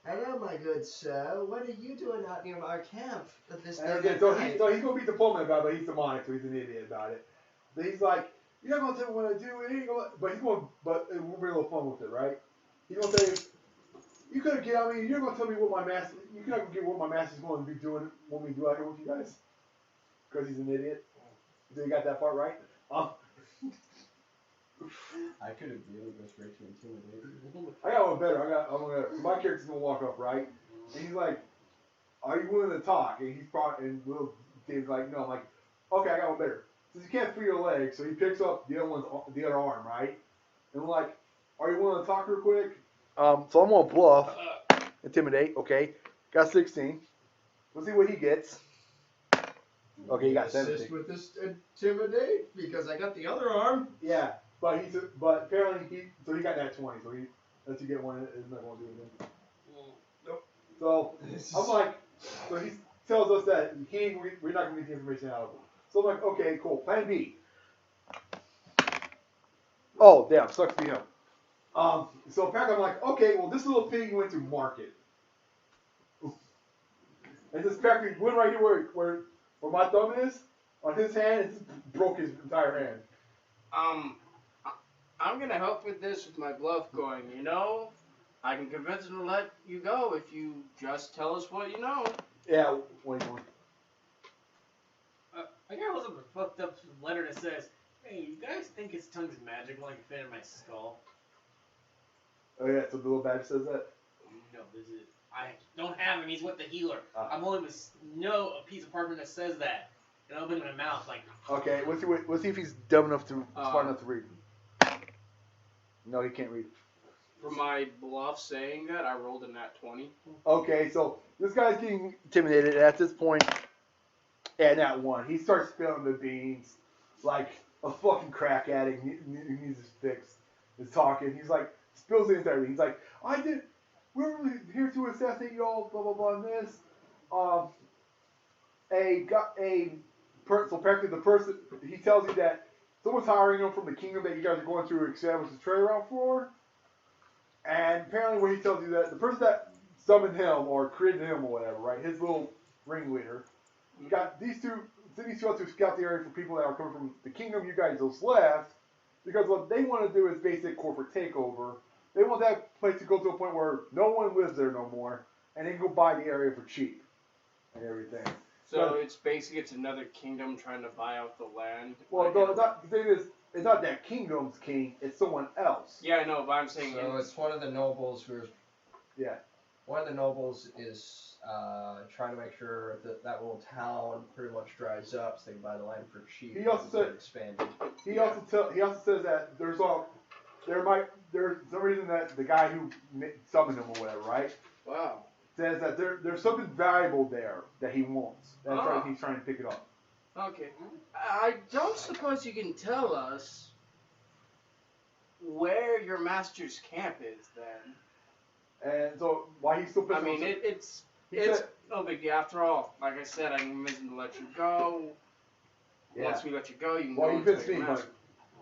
Hello, my good sir. What are you doing out near our camp at this time And of again, so night? he's gonna beat the Pullman guy, but he's demonic, so he's an idiot about it. But he's like, you're not gonna tell me what I do, it ain't gonna, but it will be a little fun with it, right? He's gonna say, you couldn't get out of me, you're gonna tell me what my master, you're not gonna get what my master's going to be doing, want me to do out here with you guys, because he's an idiot. So you got that part right? I could have really go straight to intimidate. I got one better. My character's gonna walk up, right? And he's like, are you willing to talk? And he's probably, and Will Dave's like, no. I'm like, okay, I got one better. Since you can't free your leg, so he picks up the other arm, right? And we're like, are you willing to talk real quick? So I'm gonna bluff, intimidate. Okay, got 16. We'll see what he gets. Okay, you got 17. Assist with this intimidate because I got the other arm. Yeah, but apparently he got that 20, so he lets you get one. Isn't that gonna do it again? Nope. So I'm like, so he tells us that we're not gonna get the information out of him. So I'm like, okay, cool. Plan B. Oh, damn, sucks to be him. So apparently I'm like, okay, well this little pig went to market, and this factory went right here where my thumb is on his hand. It just broke his entire hand. I'm gonna help with this with my bluff going. You know, I can convince him to let you go if you just tell us what you know. Yeah, what are you doing? I got a fucked up letter that says, "Hey, you guys think his tongue's magical? I can fit in my skull." Oh yeah, so the little badge says that. No, this is. I don't have him. He's with the healer. Ah. I'm holding a piece of parchment that says that, and I open my mouth like. Okay, let's see if he's dumb enough smart enough to read. No, he can't read. For my bluff saying that, I rolled a nat 20. Okay, so this guy's getting intimidated at this point. And that one, he starts spilling the beans like a fucking crack addict. He needs his fix. He's talking. He's like spills the entire thing. He's like, we're here to assassinate y'all. Blah blah blah. And this, so practically the person he tells you that someone's hiring him from the kingdom that you guys are going to establish a trade route for. And apparently, when he tells you that the person that summoned him or created him or whatever, right, his little ringleader, got these two cities out to scout the area for people that are coming from the kingdom you guys just left, because what they want to do is basic corporate takeover. They want that place to go to a point where no one lives there no more, and they can go buy the area for cheap and everything. So it's basically another kingdom trying to buy out the land. Well, no, the thing is, it's not that kingdom's king; it's someone else. Yeah, I know, but I'm saying. So it's one of the nobles who's. Yeah. One of the nobles is trying to make sure that that little town pretty much dries up, so they can buy the land for cheap. He also said expanded. He also says that there's some reason that the guy who summoned him or whatever, right? Wow. Says that there's something valuable there that he wants. That's why he's trying to pick it up. Okay. I don't suppose you can tell us where your master's camp is then. And so why he's still pissing I mean, off, it's said, no big deal. After all, like I said, I'm convinced to let you go. yeah. Once we let you go, you can Well, go you into convinced the me, master.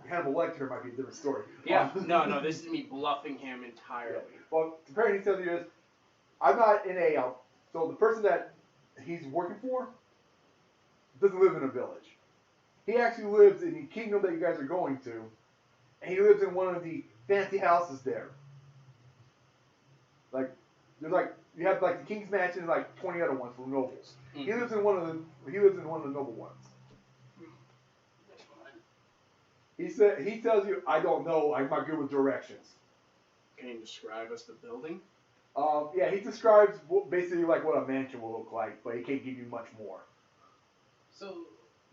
but Hannibal Lecter might be a different story. Yeah, no, this is me bluffing him entirely. Yeah. Well, apparently he tells you is, I'm not in a, so the person that he's working for doesn't live in a village. He actually lives in the kingdom that you guys are going to, and he lives in one of the fancy houses there. Like, there's like, you have like the King's Mansion and like 20 other ones for nobles. Mm-hmm. He lives in one of the noble ones. That's fine. He tells you, I don't know, I'm not good with directions. Can you describe us the building? Yeah, he describes basically like what a mansion will look like, but he can't give you much more. So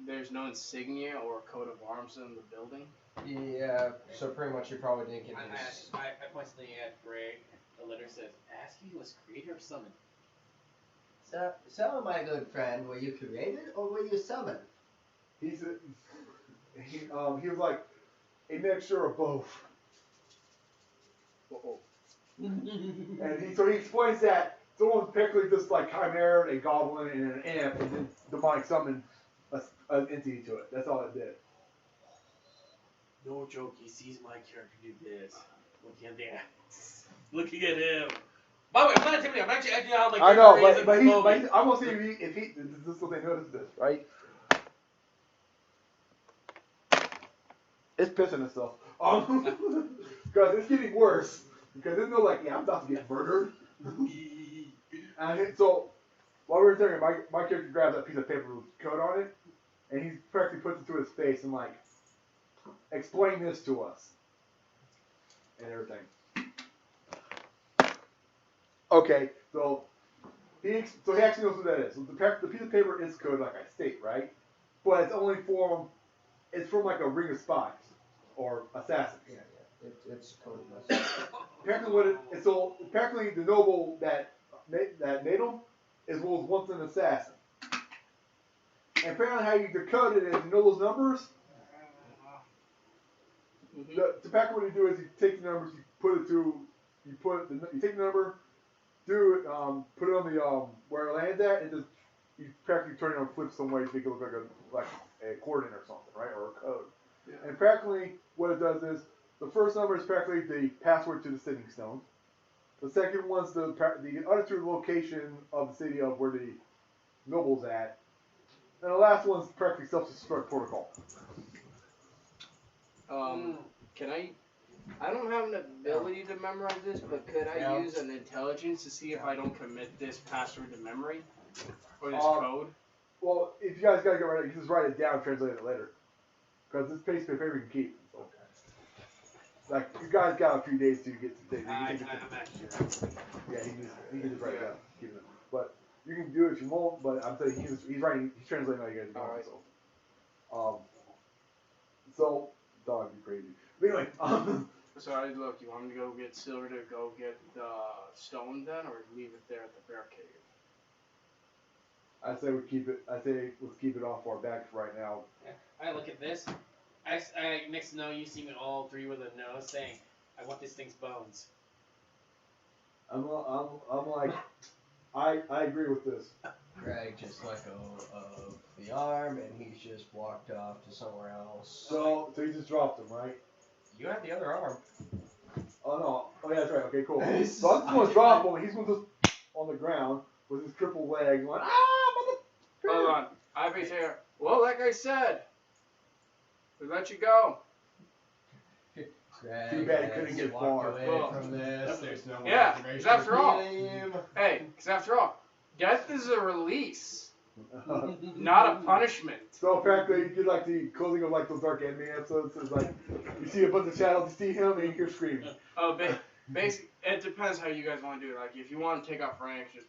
There's no insignia or coat of arms in the building? Yeah, so pretty much you probably didn't get this. I point something at Greg. The letter says, "Ask he was creator or summoned." So, my good friend, were you created or were you summoned? He was like a mixture of both. Uh-oh. And so he explains that someone's pickling just like chimera, a goblin, and an imp, and then demonic summoned an entity to it. That's all it did. No joke, he sees my character do this. Looking at that. Looking at him. By the way, I'm not intimidated. I'm actually acting out like I know, character is but at he, this moment. I'm gonna see if he this is what they notice this, right? It's pissing itself. Because it's getting worse. Because it's not like, yeah, I'm about to get murdered. And so, while we were there, my character grabs that piece of paper with code on it, and he practically puts it to his face and like, explain this to us. And everything. Okay, so he actually knows what that is. So the piece of paper is code, like I state, right? But it's only it's from like a ring of spies or assassins. Yeah. It's coded. Apparently the noble that made him was once an assassin. And apparently how you decode it is, you know those numbers? Mm-hmm. Apparently what you do is you take the numbers, you take the number, put it on the where it lands at, and just you practically turn it on flip somewhere to make it look like a coordinate or something, right, or a code. Yeah. And practically what it does is the first number is practically the password to the sitting stone. The second one's the other two location of the city of where the noble's at, and the last one's practically self-destruct protocol. Can I don't have an ability to memorize this, but could I use an intelligence to see if I don't commit this password to memory? Or this code? Well, if you guys gotta get ready, you can just write it down and translate it later. Because this piece of paper you can keep. So. Like, you guys got a few days to get to take it. I'm actually Yeah, he can just write it down. Keep it. But you can do it if you won't, but I'm saying he's translating all you guys are going. Alright. So, dog, you crazy. But anyway, Sorry, look, you want me to go get Silver to go get the stone then, or leave it there at the bear cave? I say let's keep it off our backs right now. I look at this. I next to know you see me all three with a nose saying, "I want this thing's bones." I'm like, I agree with this. Greg just let go of the arm, and he's just walked off to somewhere else. So you just dropped him, right? You have the other arm. Oh no. Oh yeah, that's right. Okay, cool. So I'm just gonna drop him. He's gonna just on the ground with his crippled leg, going, ah, mother. Hold on. I be here. Well, like I said, we let you go. Greg Too bad he couldn't has get walked far. away Well, from this. There's no more yeah, information. 'cause after all- Him. Hey, because after all, death is a release, not a punishment. So apparently you did like the closing of like those Dark Enemy episodes. It's like you see a bunch of shadows, you see him, and you hear screaming. Basically, it depends how you guys want to do it. Like, if you want to take out Frank, just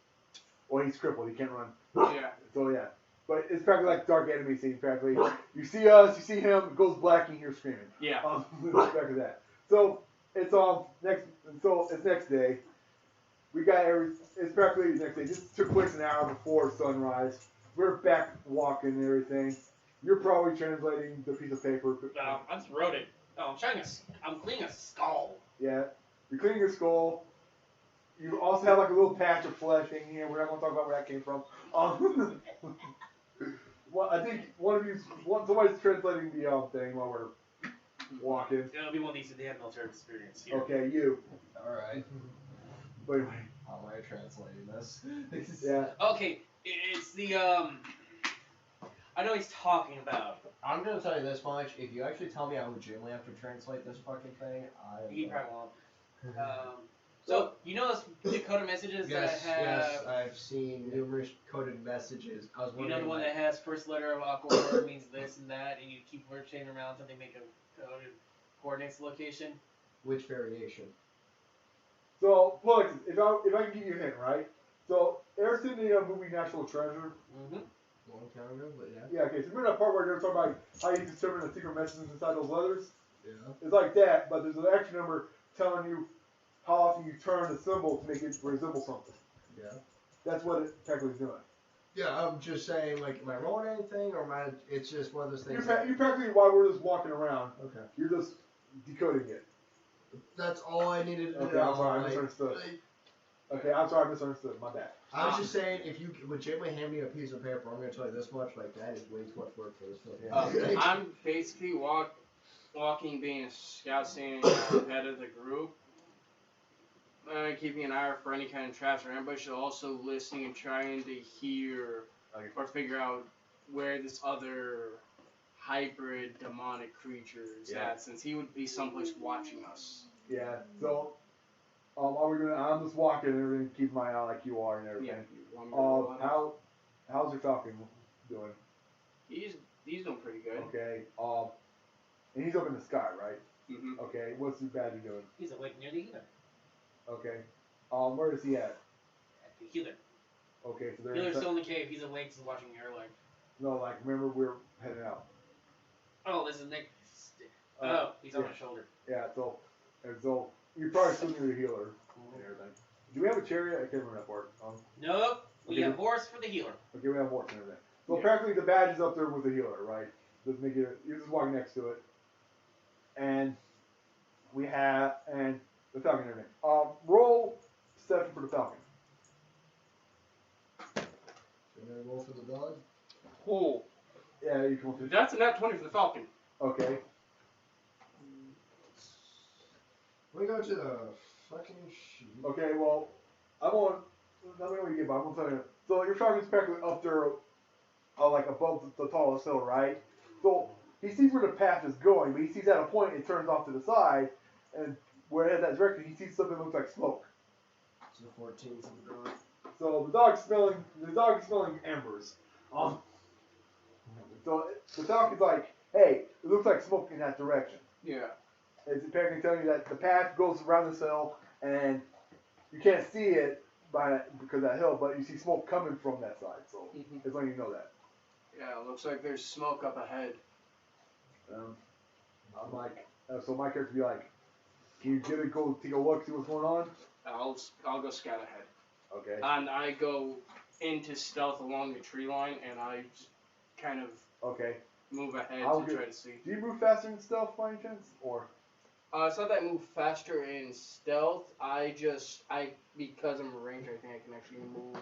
Well, he's crippled, he can't run. yeah. So yeah, but it's practically like Dark Enemy scene. Practically, you see us, you see him, it goes black, and you hear screaming. Yeah. It's back to that. So it's next. So it's next day. We got It's practically the next day. This took place an hour before sunrise. We're back walking and everything. You're probably translating the piece of paper. I just wrote it. Oh, I'm cleaning a skull. Yeah. You're cleaning your skull. You also have like a little patch of flesh in here. We're not going to talk about where that came from. Well, I think somebody's translating the thing while we're walking. It'll be one of these that they have military experience here. Okay, you. Alright. But anyway, How am I translating this? yeah. Okay, it's the I know what he's talking about. I'm gonna tell you this much. If you actually tell me I legitimately have to translate this fucking thing, He probably won't. So you know those Dakota messages Yes, that have. yes, I've seen numerous coded messages. I was You know wondering. the one that has first letter of aqua word means this and that, and you keep word chaining around until they make a coded coordinates location. Which variation? So, look, if I can give you a hint, right? So, ever seen the movie National Treasure? Mm-hmm. Long time ago, but yeah. Yeah, okay, so remember that part where they're talking about how you determine the secret messages inside those letters? Yeah. It's like that, but there's an extra number telling you how often you turn the symbol to make it resemble something. Yeah. That's what it technically is doing. Yeah, I'm just saying, like, am I rolling anything, or am I? It's just one of those things. You're practically, while we're just walking around, Okay. you're just decoding it. That's all I needed to Okay, know. I'm sorry, I like- misunderstood. like, Okay, I'm sorry, I misunderstood. My bad. I was just saying, if you legitimately hand me a piece of paper, I'm gonna tell you this much. Like, that is way too much work for this film. I'm basically walking, being a scout, staying ahead of the group, keeping an eye out for any kind of traps or ambushes, also listening and trying to hear or figure out where this other hybrid demonic creature is at, since he would be someplace watching us. Yeah, so, I'm just walking and everything, keep my eye like you are and everything. Yeah. You want me to roll it? How's your falcon doing? He's doing pretty good. Okay, and he's up in the sky, right? Mm-hmm. Okay, what's your badger doing? He's awake near the healer. Okay, where is he at? At the healer. Okay, so Healer's still in the cave. He's awake. He's watching the airline. no, like, remember we're heading out. Oh, this is Nick. He's on my shoulder. Yeah, so you're probably still near the healer and everything. Do we have a chariot? I can't remember that part. Nope. We Okay. have horse for the healer. Okay, we have horse and everything. So apparently the badge is up there with the healer, right? Just make it. You're just walking next to it, and the falcon and everything. Roll 7 for the falcon. Should I roll for the dog? Oh, Yeah, you can. that's a nat 20 for the Falcon. Okay. We go to the fucking sheet. Okay. Well, I won't. Let me know what you get, but I'm gonna tell you. So your falcon's practically up there, like above the tallest hill, right? So he sees where the path is going, but he sees at a point it turns off to the side, and where it has that direction, he sees something that looks like smoke. So 14 for the dog. So the dog is smelling embers. So the falcon's like, hey, it looks like smoke in that direction. Yeah. It's apparently telling you that the path goes around this hill, and you can't see it because of that hill, but you see smoke coming from that side. So it's letting you know that. Yeah, it looks like there's smoke up ahead. I'm like, so my character be like, can you get it? Go take a look, see what's going on. I'll go scout ahead. Okay. And I go into stealth along the tree line, and I just kind of Okay. move ahead I'll to get- try to see. Do you move faster in stealth by any chance, or? It's not that I move faster in stealth. Because I'm a ranger, I think I can actually move.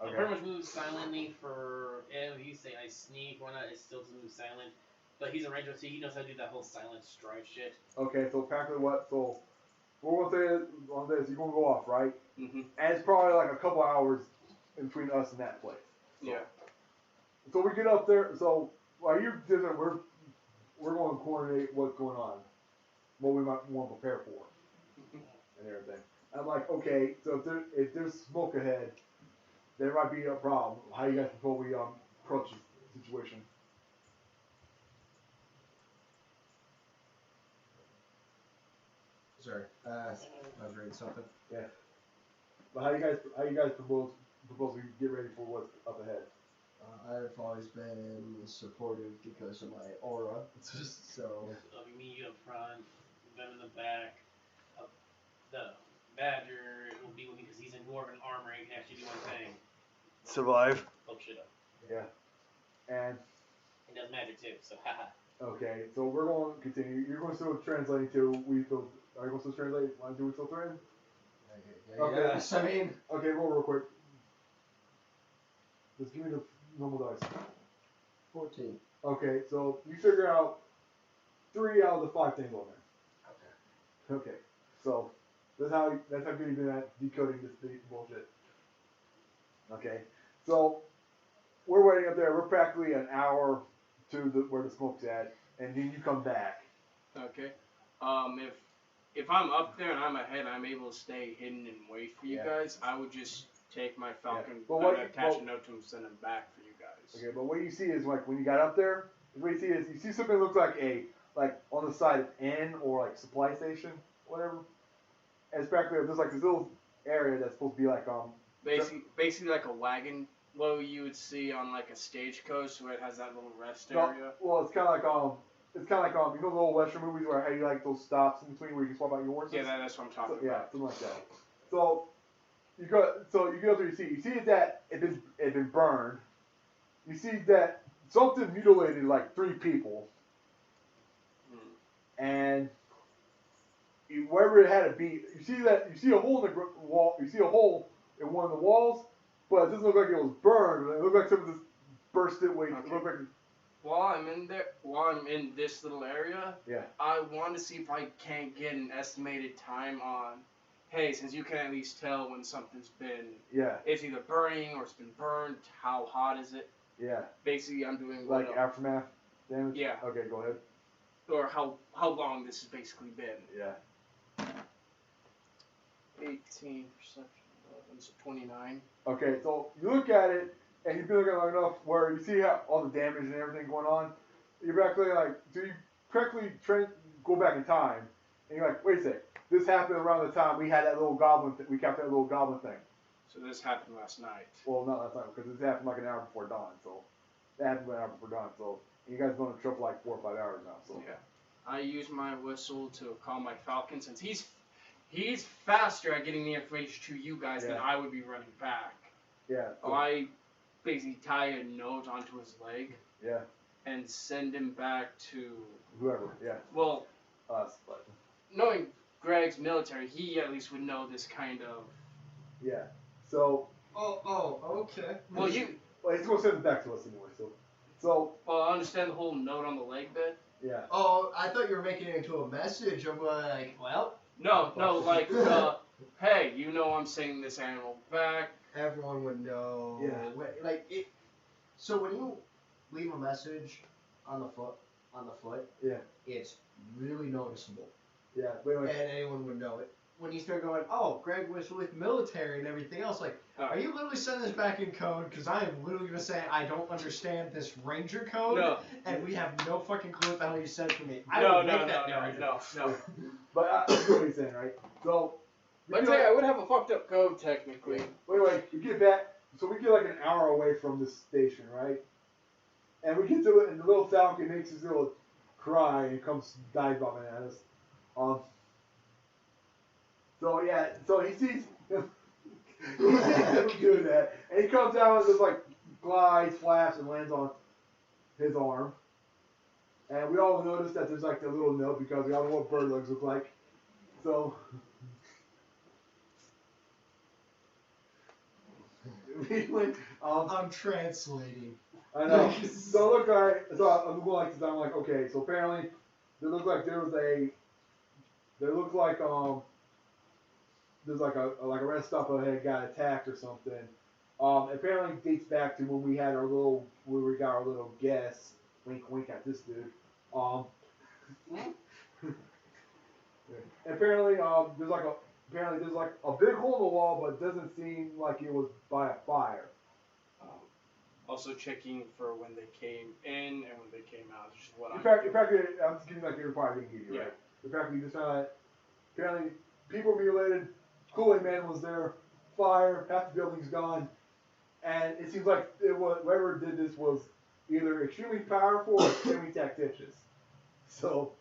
I pretty much move silently for. If you say I sneak, why not? It still doesn't move silent. But he's a ranger, so he knows how to do that whole silent stride shit. Okay, so practically what? So we're gonna say on this, you're gonna go off, right? Mm-hmm. And it's probably like a couple hours in between us and that place. Yeah. So we get up there. So while you're doing, we're going to coordinate what's going on, what we might want to prepare for, and everything. I'm like, okay, so if there's smoke ahead, there might be a problem. How you guys before we approach the situation? Sorry, I was reading something. Yeah. But how you guys propose we get ready for what's up ahead? I've always been supportive because of my aura, so. So me, you up front, them in the back. The Badger will be with me because he's in more of an armor. He can actually do one thing: Survive. fuck shit up. Yeah. And He does magic too, so haha. okay, so we're going to continue. You're going to still translate to we feel. Are you going to still translate? Want to do we still translate? Okay. Yes, I mean. Okay, roll real quick. Just give me the normal dice. 14. Okay, so you figure out 3 out of the 5 things on there. Okay, so that's how good you've been at decoding this bullshit. Okay, so we're waiting up there. We're practically an hour to where the smoke's at, and then you come back. Okay. If I'm up there and I'm ahead, I'm able to stay hidden and wait for you guys. I would just take my Falcon, attach a note to him, send him back for you guys. Okay, but what you see is like when you got up there, what you see is something that looks like on the side of N or like supply station, whatever. And it's practically there's like this little area that's supposed to be like basically like a wagon. What you would see on like a stagecoach where it has that little rest area. Well, it's kind of like you know the old Western movies where how you like those stops in between where you can swap out your horses. Yeah, that's what I'm talking about. Yeah, something like that. So you get up there, you see that it had been burned. You see that something mutilated like 3 people, and wherever it had to be, you see a hole in the wall. You see a hole in one of the walls, but it doesn't look like it was burned. It looked like something just burst it. It looked like. While I'm in this little area, I want to see if I can't get an estimated time on, hey, since you can at least tell when something's been, it's either burning or it's been burned, how hot is it? Yeah. Basically, I'm doing like aftermath damage? Yeah. Okay, go ahead. Or how long this has basically been. Yeah. 18 perception, so 29. Okay, so you look at it, and you've been looking long enough where you see how all the damage and everything going on. You're practically go back in time, and you're like, wait a sec, this happened around the time we had that little goblin. We kept that little goblin thing. So this happened last night. Well, not last night because this happened like an hour before dawn. So that happened an hour before dawn. So you guys been on a trip for like 4 or 5 hours now. So yeah, I use my whistle to call my Falcon since he's faster at getting the information to you guys than I would be running back. Yeah. So I basically tie a note onto his leg. Yeah. And send him back to whoever. Yeah. Well, us, but knowing Greg's military, he at least would know this kind of. Yeah. So. Okay. Well, he's gonna send it back to us anyway. So. Well, I understand the whole note on the leg bit. Yeah. Oh, I thought you were making it into a message. I'm like, well. No, like, hey, you know I'm sending this animal back. Everyone would know. Yeah. So when you leave a message on the foot, it's really noticeable. Yeah. And anyone would know it. When you start going, oh, Greg was with military and everything else, like, are you literally sending this back in code? Because I am literally going to say I don't understand this ranger code, and we have no fucking clue what the hell you said to me. No. But I see what he's saying, right? So. I'd say I would have a fucked up code technically. Wait, we get back. So we get like an hour away from this station, right? And we get to it, and the little Falcon makes his little cry and comes dive bombing at us. So he sees him do that, and he comes down and just like glides, flaps, and lands on his arm. And we all notice that there's like the little note because we all know what bird legs look like. So. I'm translating. I know. So look, alright. So I'm going like this. I'm like, okay. So apparently, there looks like there's like a rest stop ahead got attacked or something. Apparently dates back to when we got our little guest wink, wink at this dude. And apparently, there's like a big hole in the wall, but it doesn't seem like it was by a fire. Also checking for when they came in and when they came out. Which is what In fact, I'm just giving like the reply I didn't give you, right? In fact, we just found that apparently people were mutilated, Kool-Aid Man was there, fire, half the building's gone, and it seems like whoever did this was either extremely powerful or extremely tactitious. So,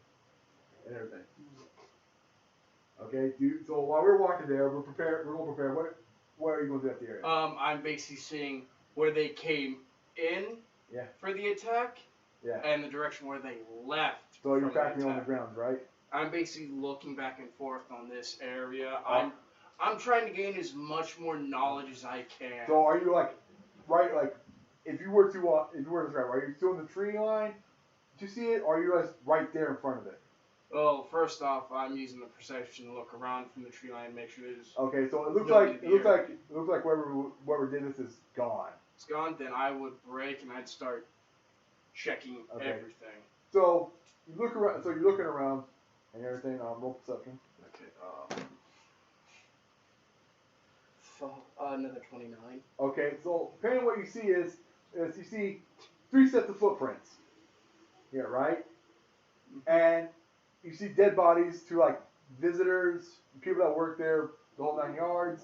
and everything. Okay, dude. So while we're walking there, we're prepared. We're gonna prepare. What are you gonna do at the area? I'm basically seeing where they came in for the attack, and the direction where they left. So you're tracking on the ground, right? I'm basically looking back and forth on this area. I'm trying to gain as much more knowledge as I can. So are you like if you were to describe, are you still in the tree line to see it, or are you right there in front of it? Well, first off, I'm using the perception to look around from the tree line and make sure there's. Okay, so it looks like whoever did this is gone. It's gone. Then I would break and I'd start checking everything. So you look around. So you're looking around and everything. Roll perception. Okay. Another 29. Okay, so apparently what you see is you see 3 sets of footprints. Yeah, right. And you see dead bodies to like visitors, people that work there, the whole 9 yards.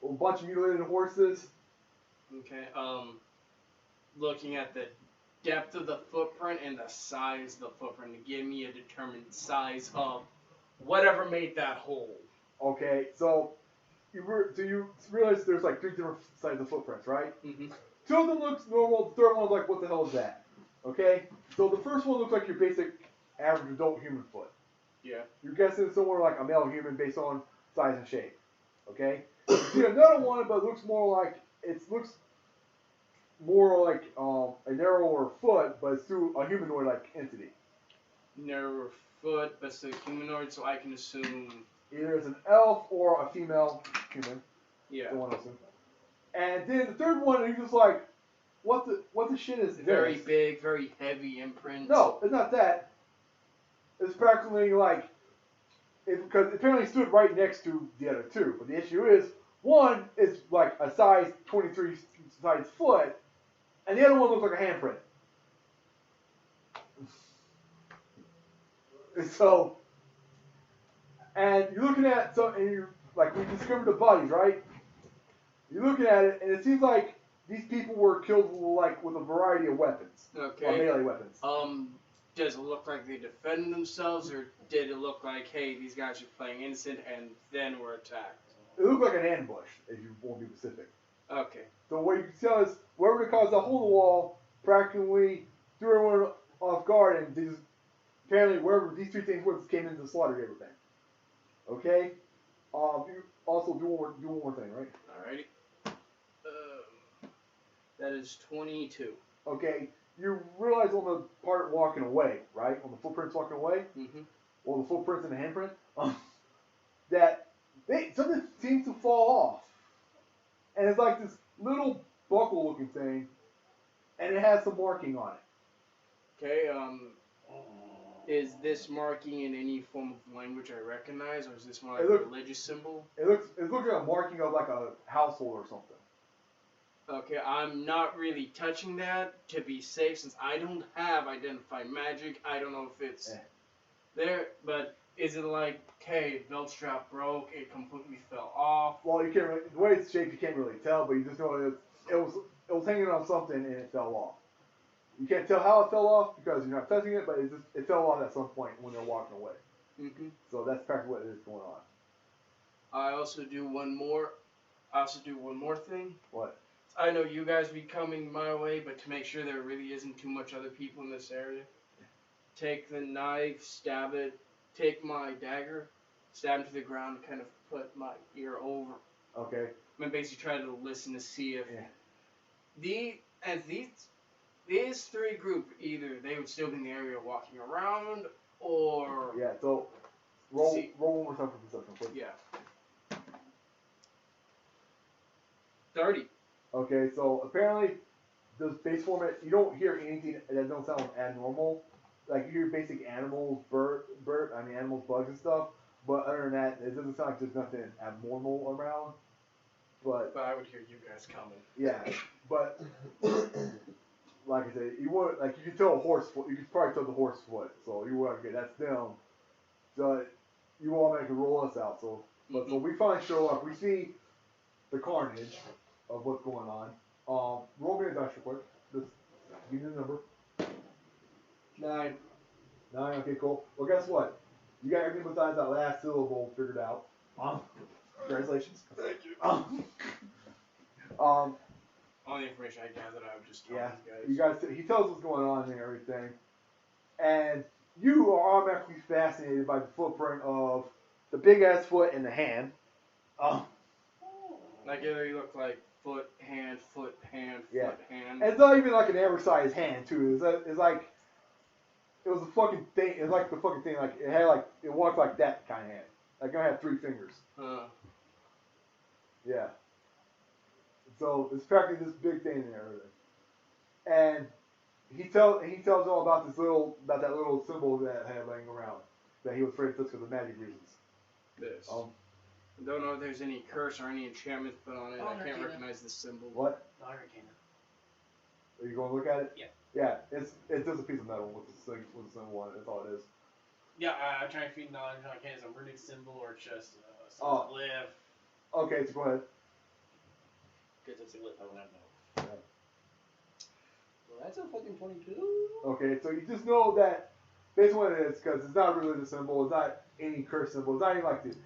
A bunch of mutilated horses. Okay. Looking at the depth of the footprint and the size of the footprint to give me a determined size of whatever made that hole. Okay, so you realize there's like 3 different sizes of footprints, right? Mm-hmm. 2 of them looks normal. The third one's like, what the hell is that? Okay, so the first one looks like your basic average adult human foot. Yeah. You're guessing somewhere like a male human based on size and shape. Okay. You see another one, but it looks more like a narrower foot, but it's through a humanoid-like entity. Narrower foot, but still humanoid, so I can assume either it's an elf or a female human. Yeah. The one assume. And then the third one, you're just like, what the shit is this? Very big, very heavy imprint. No, it's not that. It's practically like, because it apparently stood right next to the other 2. But the issue is, one is like a size 23 size foot, and the other one looks like a handprint. So, and you're looking at and you like we discovered the bodies, right? You're looking at it, and it seems like these people were killed like with a variety of weapons. Okay. Or melee weapons. Does it look like they defended themselves, or did it look like, hey, these guys are playing innocent and then were attacked? It looked like an ambush, if you want to be specific. Okay. So what you can tell is, whoever caused the hole in the wall practically threw everyone off guard, and apparently wherever these 3 things were, came in to slaughter everything. Okay? You also do one more thing, right? Alrighty. That is 22. Okay. You realize on the part walking away, right? On the footprints walking away? Mm-hmm. Well, the footprints and the handprint? That something seems to fall off. And it's like this little buckle-looking thing, and it has some marking on it. Okay, is this marking in any form of language I recognize, or is this more like a religious symbol? It looks like a marking of like a household or something. Okay, I'm not really touching that to be safe, since I don't have Identify Magic. I don't know if it's there, but is it like, okay, belt strap broke, it completely fell off? Well, you can't really, the way it's shaped, you can't really tell, but you just know it was hanging on something and it fell off. You can't tell how it fell off because you're not touching it, but it fell off at some point when they're walking away. Mm-hmm. So that's practically what is going on. I also do one more thing. What? I know you guys be coming my way, but to make sure there really isn't too much other people in this area, take the knife, stab it, take my dagger, stab it to the ground, and kind of put my ear over. Okay. I'm basically trying to listen to see if these 3 group, either they would still be in the area walking around, or yeah. So roll one more time for perception, please. Yeah. 30. Okay, so apparently the base format, you don't hear anything that don't sound abnormal. Like you hear basic animals, animals, bugs and stuff. But other than that, it doesn't sound like there's nothing abnormal around. But I would hear you guys coming. yeah, but like I said, you would like you can tell a horse foot. You can probably tell the horse foot. So you would okay, that's them. So you automatically roll us out. So but so we finally show up. We see the carnage of what's going on. Roll me a dice real quick. Just give me the number. 9. 9. Okay, cool. Well, guess what? You got everything besides that last syllable figured out. Congratulations. Thank you. All the information I gathered, I would just tell you guys. He tells us what's going on and everything, and you are automatically fascinated by the footprint of the big ass foot and the hand. Like either you look like foot, hand, foot, hand, Yeah. foot, hand. And it's not even like an average sized hand too. It's like it was a fucking thing. It's like the fucking thing. Like it had like it walked like that kind of hand. Like I had 3 fingers. Yeah. So it's practically this big thing and everything. And he tells all about that little symbol that had laying around that he was afraid to touch because of magic reasons. This. I don't know if there's any curse or any enchantments put on it. I can't recognize the symbol. What? The Hurricane. Are you going to look at it? Yeah. Yeah. It's just a piece of metal with the symbol on it. That's all it is. Yeah, I'm trying to feed knowledge on it. Is it a runic symbol or just a glyph? Okay, so go ahead. Because it's a glyph, I don't know. Well, that's a fucking 22. Okay, so you just know that basically what it is, because it's not a religious symbol, it's not any curse symbol, it's not even like this.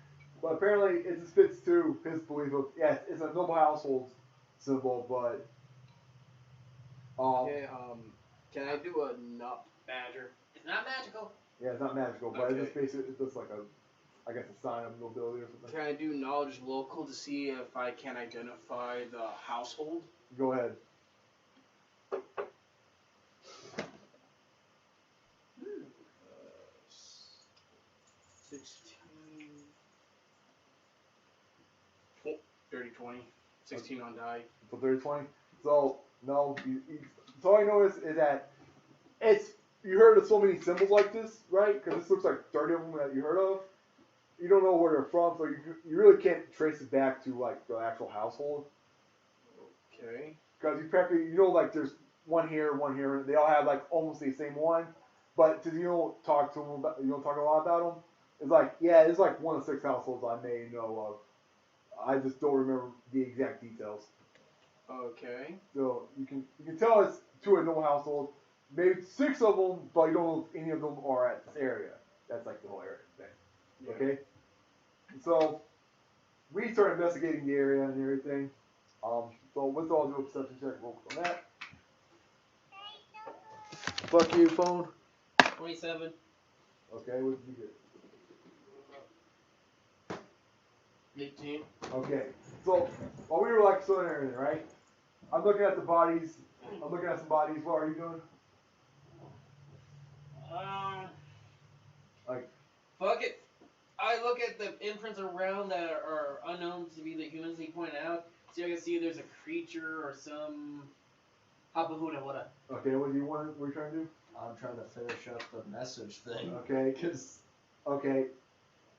But apparently it just fits to his belief of, yes, it's a noble household symbol, but... Okay, can I do a nup? Badger. It's not magical. Yeah, it's not magical, but it's just basically, it's just like I guess a sign of nobility or something. Can I do knowledge local to see if I can identify the household? Go ahead. 16. 30, 20. 16 on die. So 30, 20. So, no, so all I know is that you heard of so many symbols like this, right? Because this looks like 30 of them that you heard of. You don't know where they're from, so you really can't trace it back to like the actual household. Okay. Because you know, like there's one here, they all have like almost the same one, but you don't talk to them about, you don't talk a lot about them. It's like, yeah, it's like 1 of 6 households I may know of. I just don't remember the exact details. Okay. So you can tell it's 2 in no household, maybe 6 of them, but you don't know if any of them are at this area. That's like the whole area thing. Yeah. Okay. So we start investigating the area and everything. So let's all do a perception check real quick on that. Fuck you, phone. 27. Okay, what did you get? 18. Okay, so while we were like still and everything, right? I'm looking at the bodies. I'm looking at some bodies. What are you doing? Like, fuck it. I look at the imprints around that are unknown to be the humans he pointed out. So I can see if there's a creature or some hapahuda, what okay, what do you want? What are you trying to do? I'm trying to finish up the message thing. Okay. Because Okay.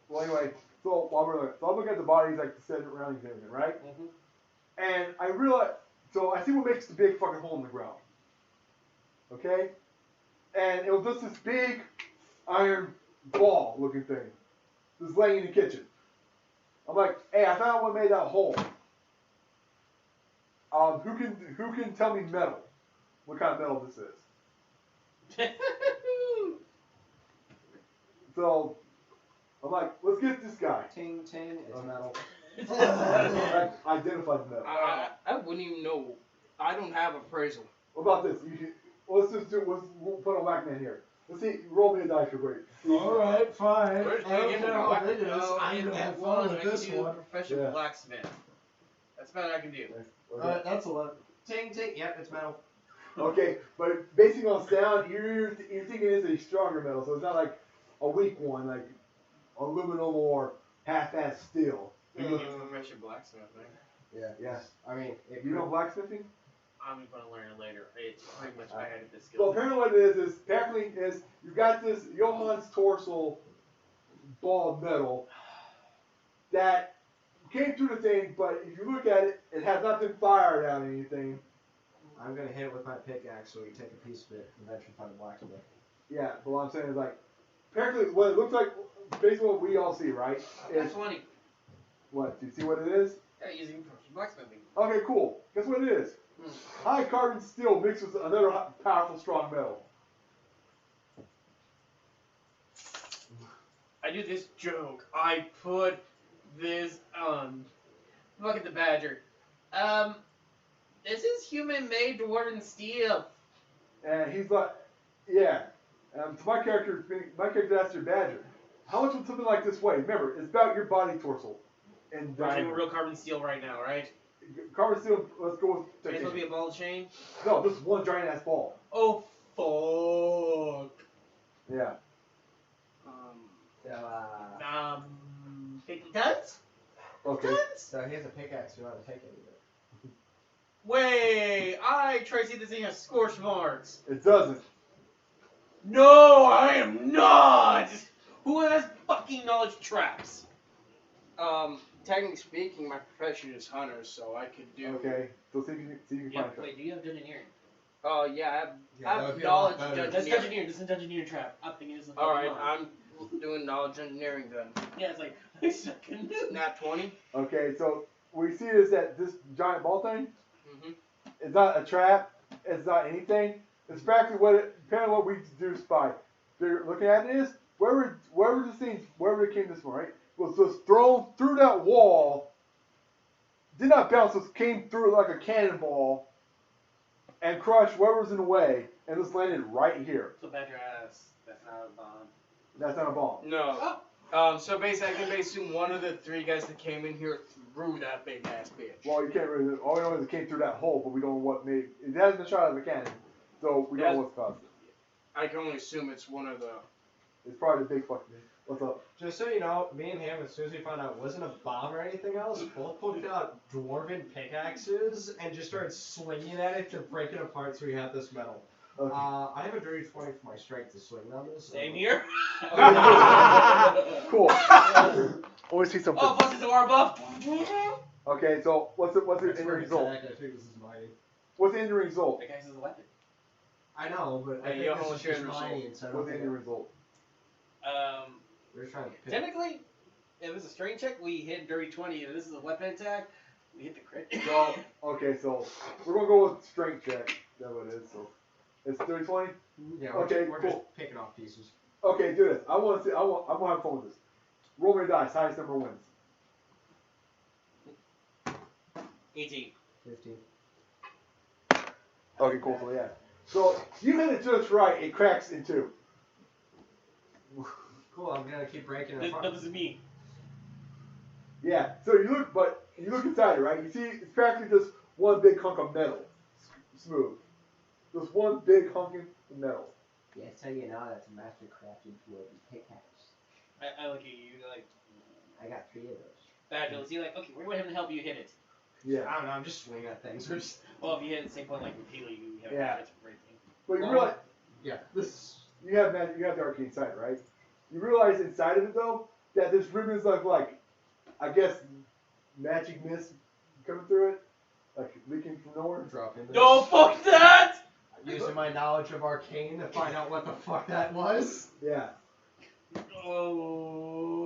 Well, anyway, so while we're looking, so I'm looking at the bodies like the 7 roundings and everything, right? Mm-hmm. And I realize, so I see what makes the big fucking hole in the ground. Okay? And it was just this big iron ball looking thing. Just laying in the kitchen. I'm like, hey, I found out what made that hole. Who can tell me metal? What kind of metal this is? So I'm like, let's get this guy. ting ting, it's metal. I identified the metal. I wouldn't even know. I don't have appraisal. What about this? We'll put a whack man here. Let's see. Roll me a dice for great. Alright, fine. Where's I don't the know whack- what it is. I'm gonna have fun with this one. Professional Yeah. blacksmith. That's about what I can do. Okay. That's 11. Ting ting, yep, it's metal. Okay, but basing on sound, you're thinking it's a stronger metal, so it's not like a weak one, like aluminum or half-ass steel. Professional blacksmith, right? Yeah. Yeah. I mean, You know blacksmithing? I'm gonna learn it later. It's pretty much I had this skill. Well, apparently what it is apparently you've got this Johann's torso ball of metal that came through the thing, but if you look at it, it has not been fired out or anything. I'm gonna hit it with my pickaxe so we can take a piece of it and eventually find a blacksmith. Yeah, but what I'm saying is like, apparently what it looks like, basically what we all see, right? That's funny. What? Do you see what it is? Yeah, using blacksmithing. Okay, cool. Guess what it is? High carbon steel mixed with another powerful, strong metal. I do this joke. I put this look at the badger. This is human-made dwarven steel. And he's like, yeah. To my character asks your badger, how much would something like this weigh? Remember, it's about your body torso. And We're doing real carbon steel right now, right? Carbon steel, let's go with It's titanium. supposed to be a ball chain? No, this is one giant ass ball. Oh, fuck. Yeah. 50 tons? Okay. Tons? So here's a pickaxe. You don't have to take any of it. Wait, I try to see this thing has scorch marks. It doesn't. No, I am not! Who has fucking knowledge traps? Technically speaking, my profession is hunter, so I could do. Okay. So see if you can Yeah, find it. wait, do you have dungeoneering? Oh yeah, Yeah, I that have would be a lot knowledge better. That's engineering. dungeoneering. This is dungeoneering trap. I'm thinking this is All right, I'm doing knowledge engineering then. Yeah, it's like, I suck in this. Nat 20. Okay, so we see is that this giant ball thing, Mhm. it's not a trap, it's not anything. It's practically apparently what we deduced by looking at it is, wherever it came this from, right, was just thrown through that wall, did not bounce, just came through like a cannonball, and crushed whoever was in the way, and just landed right here. So badger ass. That's not a bomb. That's not a bomb. No. So basically, I can assume one of the three guys that came in here threw that big ass bitch. Well, you can't really, all we know is it came through that hole, but we don't know what made, it hasn't been shot out of a cannon, so we don't know what's caused it. I can only assume it's one of the. It's probably the big fucking, what's up? Just so you know, me and him, as soon as we found out it wasn't a bomb or anything else, both pulled out dwarven pickaxes and just started slinging at it to break it apart so we have this metal. Okay. I have a dirty 20 for my strength to swing on this. Same here. Cool. Always see something. Oh, plus it's a war buff. Okay, so what's the That's end for result? attack, I think this is mine. What's the end result? That guy's a weapon. I know, but I Hey, yo, think how this is much just end mine, result? so I don't What's the think end result? we're trying to pick. Technically, if it's a strength check, we hit dirty 20. If this is a weapon attack, we hit the crit. So, okay, so we're gonna go with strength check. That's what it is. So it's 30-20. Yeah, Okay, we're cool. just picking off pieces. Okay, do this. I'm gonna have fun with this. Roll me a dice. Highest number wins. 18. 15. Okay, cool. So yeah. So you hit it just right. It cracks in two. Cool, I'm gonna keep breaking it This apart. is me. Yeah. So you look inside it, right? You see, it's practically just one big hunk of metal, smooth. Just one big hunk of metal. Yeah, so you know that's a master crafted dwarven pickaxe. I look at you like, I got 3 of those. Badger. Is he like, okay, we're going to help you hit it? Yeah. I don't know, I'm just swinging at things. We're just, Well, if you hit it at the same point, like repeatedly, you have Yeah. habits of breaking. But you Well, realize yeah, this. you have the arcane sight, right? You realize inside of it though that there's ribbons of like, I guess, magic mist coming through it, like leaking from nowhere. Dropping this. No, fuck that! Using my knowledge of arcane to find out what the fuck that was. Yeah. Oh.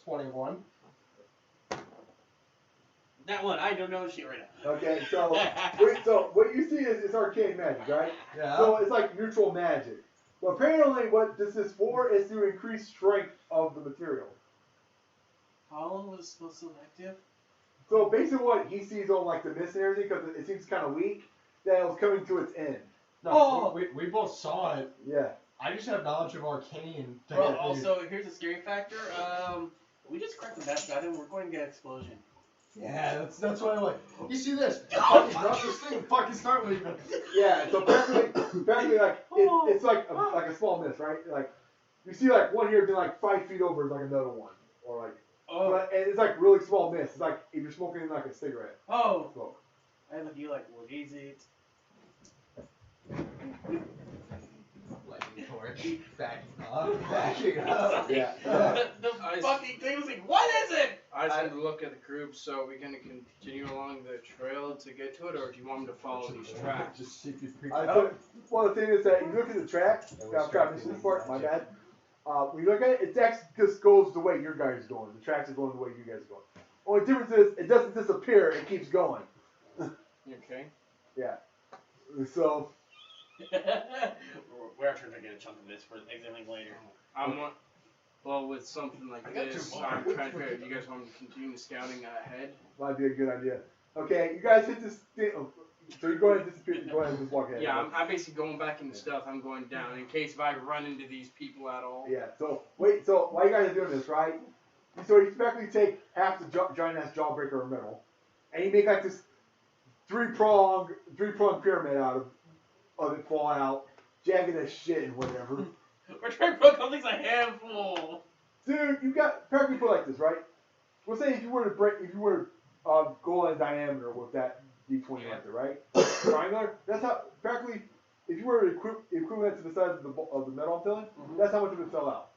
21. That one, I don't know shit right now. Okay. So what you see is it's arcane magic, right? Yeah. So it's like neutral magic. But apparently, what this is for is to increase strength of the material. How long was it supposed to active? So basically, what he sees on like the mist and everything, because it seems kind of weak, that it was coming to its end. No, Oh! we both saw it. Yeah. I just have knowledge of arcane. Well, also, here's a scary factor. We just cracked the best button. We're going to get an explosion. Yeah, that's why I'm like, you see this? Fucking drop this thing and fucking start leaving. Yeah. So apparently, like it's like a small mist, right? Like you see like one here, then like 5 feet over is like another one, or like Oh. But it's like really small mist. It's like if you're smoking like a cigarette. Oh. Smoke. I look at you like, what is it? Lightning torch. Backing up. Yeah. the fucking thing was like, what is it? I just want to look at the group, so are we going to continue along the trail to get to it, or do you want me to follow these tracks? Just see if you Well, the thing is that you look at the track. I'm trapping this part. My bad. When you look at it, it actually just goes the way your guys are going. The tracks are going the way you guys are going. Only difference is it doesn't disappear. It keeps going. Okay. Yeah. So. We're actually going to get a chunk of this for examining later. Well, with something like this, I'm trying to figure out if you guys want me to continue scouting ahead. Might be a good idea. Okay, you guys hit this thing. So you go ahead and disappear. Go ahead and just walk ahead. Yeah, I'm basically going back into stealth. I'm going down in case if I run into these people at all. Yeah. So wait. So while you guys are doing this, right? So you basically take half the giant ass jawbreaker in the middle, and you make like this three-prong pyramid out of it falling out, jagged as shit and whatever. We're trying to put something's a handful. Dude, you got practically put like this, right? We'll say if you were to go in diameter with that D20 right there, right? Triangular. That's how practically. If you were to equivalent to the size of the metal I'm filling, that's how much of it fell out.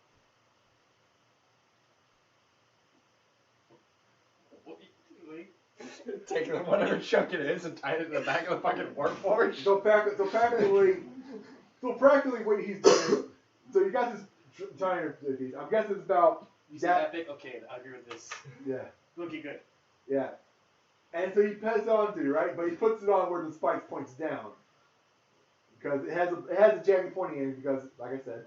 Taking whatever chunk it is and tying it in the back of the fucking warforged. So practically what he's doing. So you got this giant piece. I'm guessing it's about You see that big? Okay, I agree with this. Yeah. Looking good. Yeah. And so he passes it on to you, right? But he puts it on where the spikes points down. Because it has a jagged pointing end because, like I said.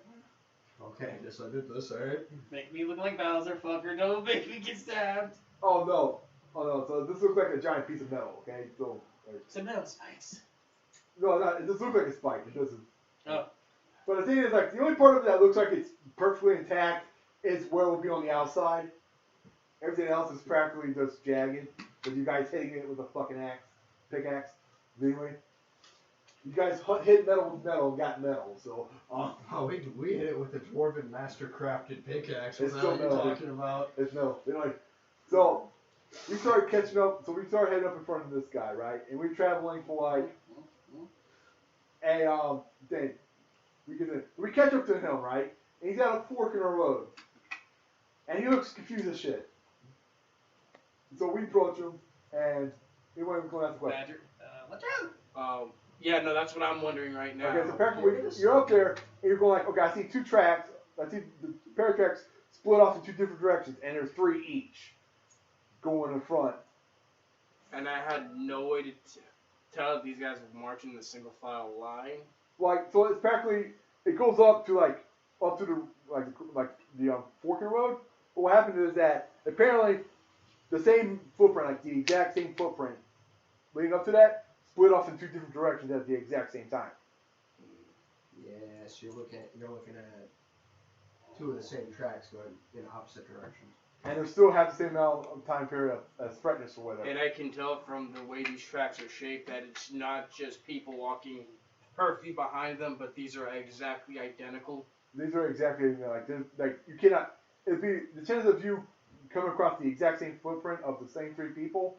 Okay, just I did this, alright? Make me look like Bowser, fucker. Don't make me get stabbed. Oh no. So this looks like a giant piece of metal, okay? So Some metal spikes. no, it just looks like a spike. It doesn't. Oh. But the thing is, like, the only part of it that looks like it's perfectly intact is where it will be on the outside. Everything else is practically just jagged. With you guys hitting it with a fucking pickaxe. Anyway, you guys hit metal with metal and got metal. So. We hit it with a dwarven master crafted pickaxe. It's What's still that you're metal. talking about? It's metal. Anyway, so we started catching up. So we started heading up in front of this guy, right? And we're traveling for like thing. We catch up to him, right? And he's at a fork in the road. And he looks confused as shit. So we approach him, and he went to ask the question. Badger, what's wrong? Yeah, no, that's what I'm wondering right now. Okay, so apparently you're up there, and you're going like, okay, I see two tracks. I see the pair of tracks split off in two different directions, and there's three each going in front. And I had no way to tell if these guys were marching in a single file line. Like, so it's practically, it goes up to the fork in the road. But what happened is that apparently the same footprint, like the exact same footprint, leading up to that, split off in two different directions at the exact same time. Yes, you're looking at two of the same tracks going in opposite directions. And they still have the same amount of time period as fretness or whatever. And I can tell from the way these tracks are shaped that it's not just people walking perfectly behind them, but these are exactly identical. These are exactly like you cannot. It'd be the chance of you coming across the exact same footprint of the same three people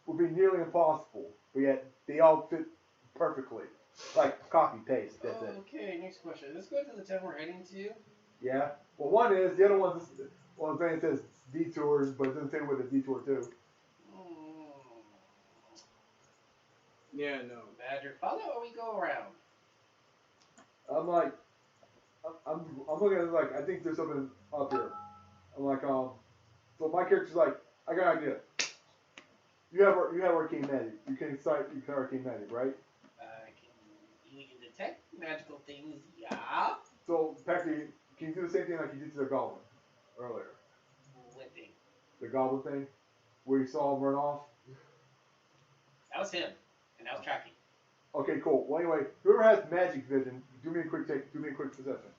would be nearly impossible. But yet they all fit perfectly, like copy paste. That's it. Okay, next question. Is this going to the town we're heading to? Yeah. Well, one is the other one's. Well, the thing says detours, but it doesn't say where the detour to. Yeah, no. Badger, follow or we go around? I'm like, I'm looking at it like I think there's something up here. I'm like, so my character's like, I got an idea. You have arcane magic. You can arcane magic, right? We can detect magical things, yeah. So, Patrick, can you do the same thing like you did to the goblin earlier? What thing? The goblin thing, where you saw him run off. That was him, and that was tracking. Okay, cool. Well, anyway, whoever has magic vision, do me a quick possession.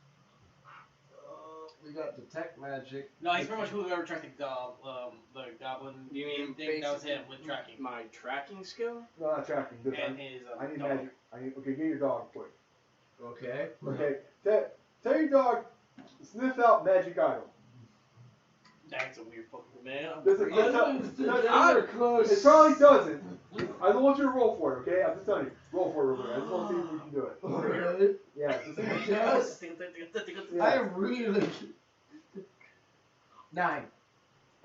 We got detect magic. No, he's pretty much whoever tracked the goblin. You mean thing? That was him with tracking. My tracking skill? No, not tracking. Just, And his I need dog. magic. Okay, get your dog quick. Okay. Okay, tell your dog sniff out magic item. That's a weird fucking man. This is, close. it probably doesn't. I don't want you to roll for it, okay? I'm just telling you. Roll for it real quick. I just want to see if you can do it. Really? Yeah. Yes. Yeah. I really. 9.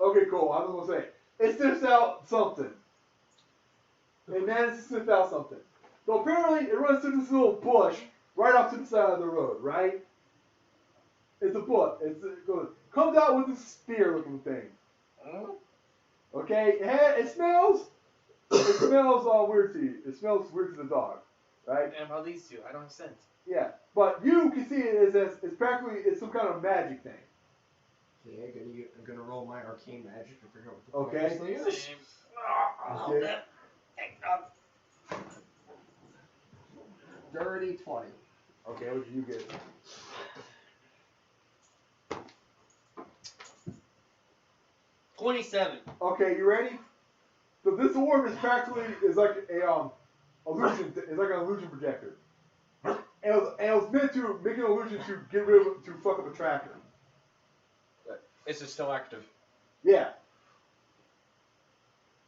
Okay, cool. I was gonna say it sniffs out something. It manages to sniff out something. So apparently, it runs through this little bush right off to the side of the road, right? It's a bush. It goes, comes out with this spear-looking thing. Okay, it smells. It smells all weird to you. It smells weird to the dog, right? And about these two, I don't have sense. Yeah, but you can see it as it's practically some kind of magic thing. Okay, I'm gonna roll my arcane magic to figure out what the Okay. fuck this is. Okay. Dirty 20. Okay, what did you get? $27. Okay, you ready? So this orb is practically like a illusion. It's like an illusion projector, and it was meant to make an illusion to get rid of to fuck up a tracker. Is it still active? Yeah.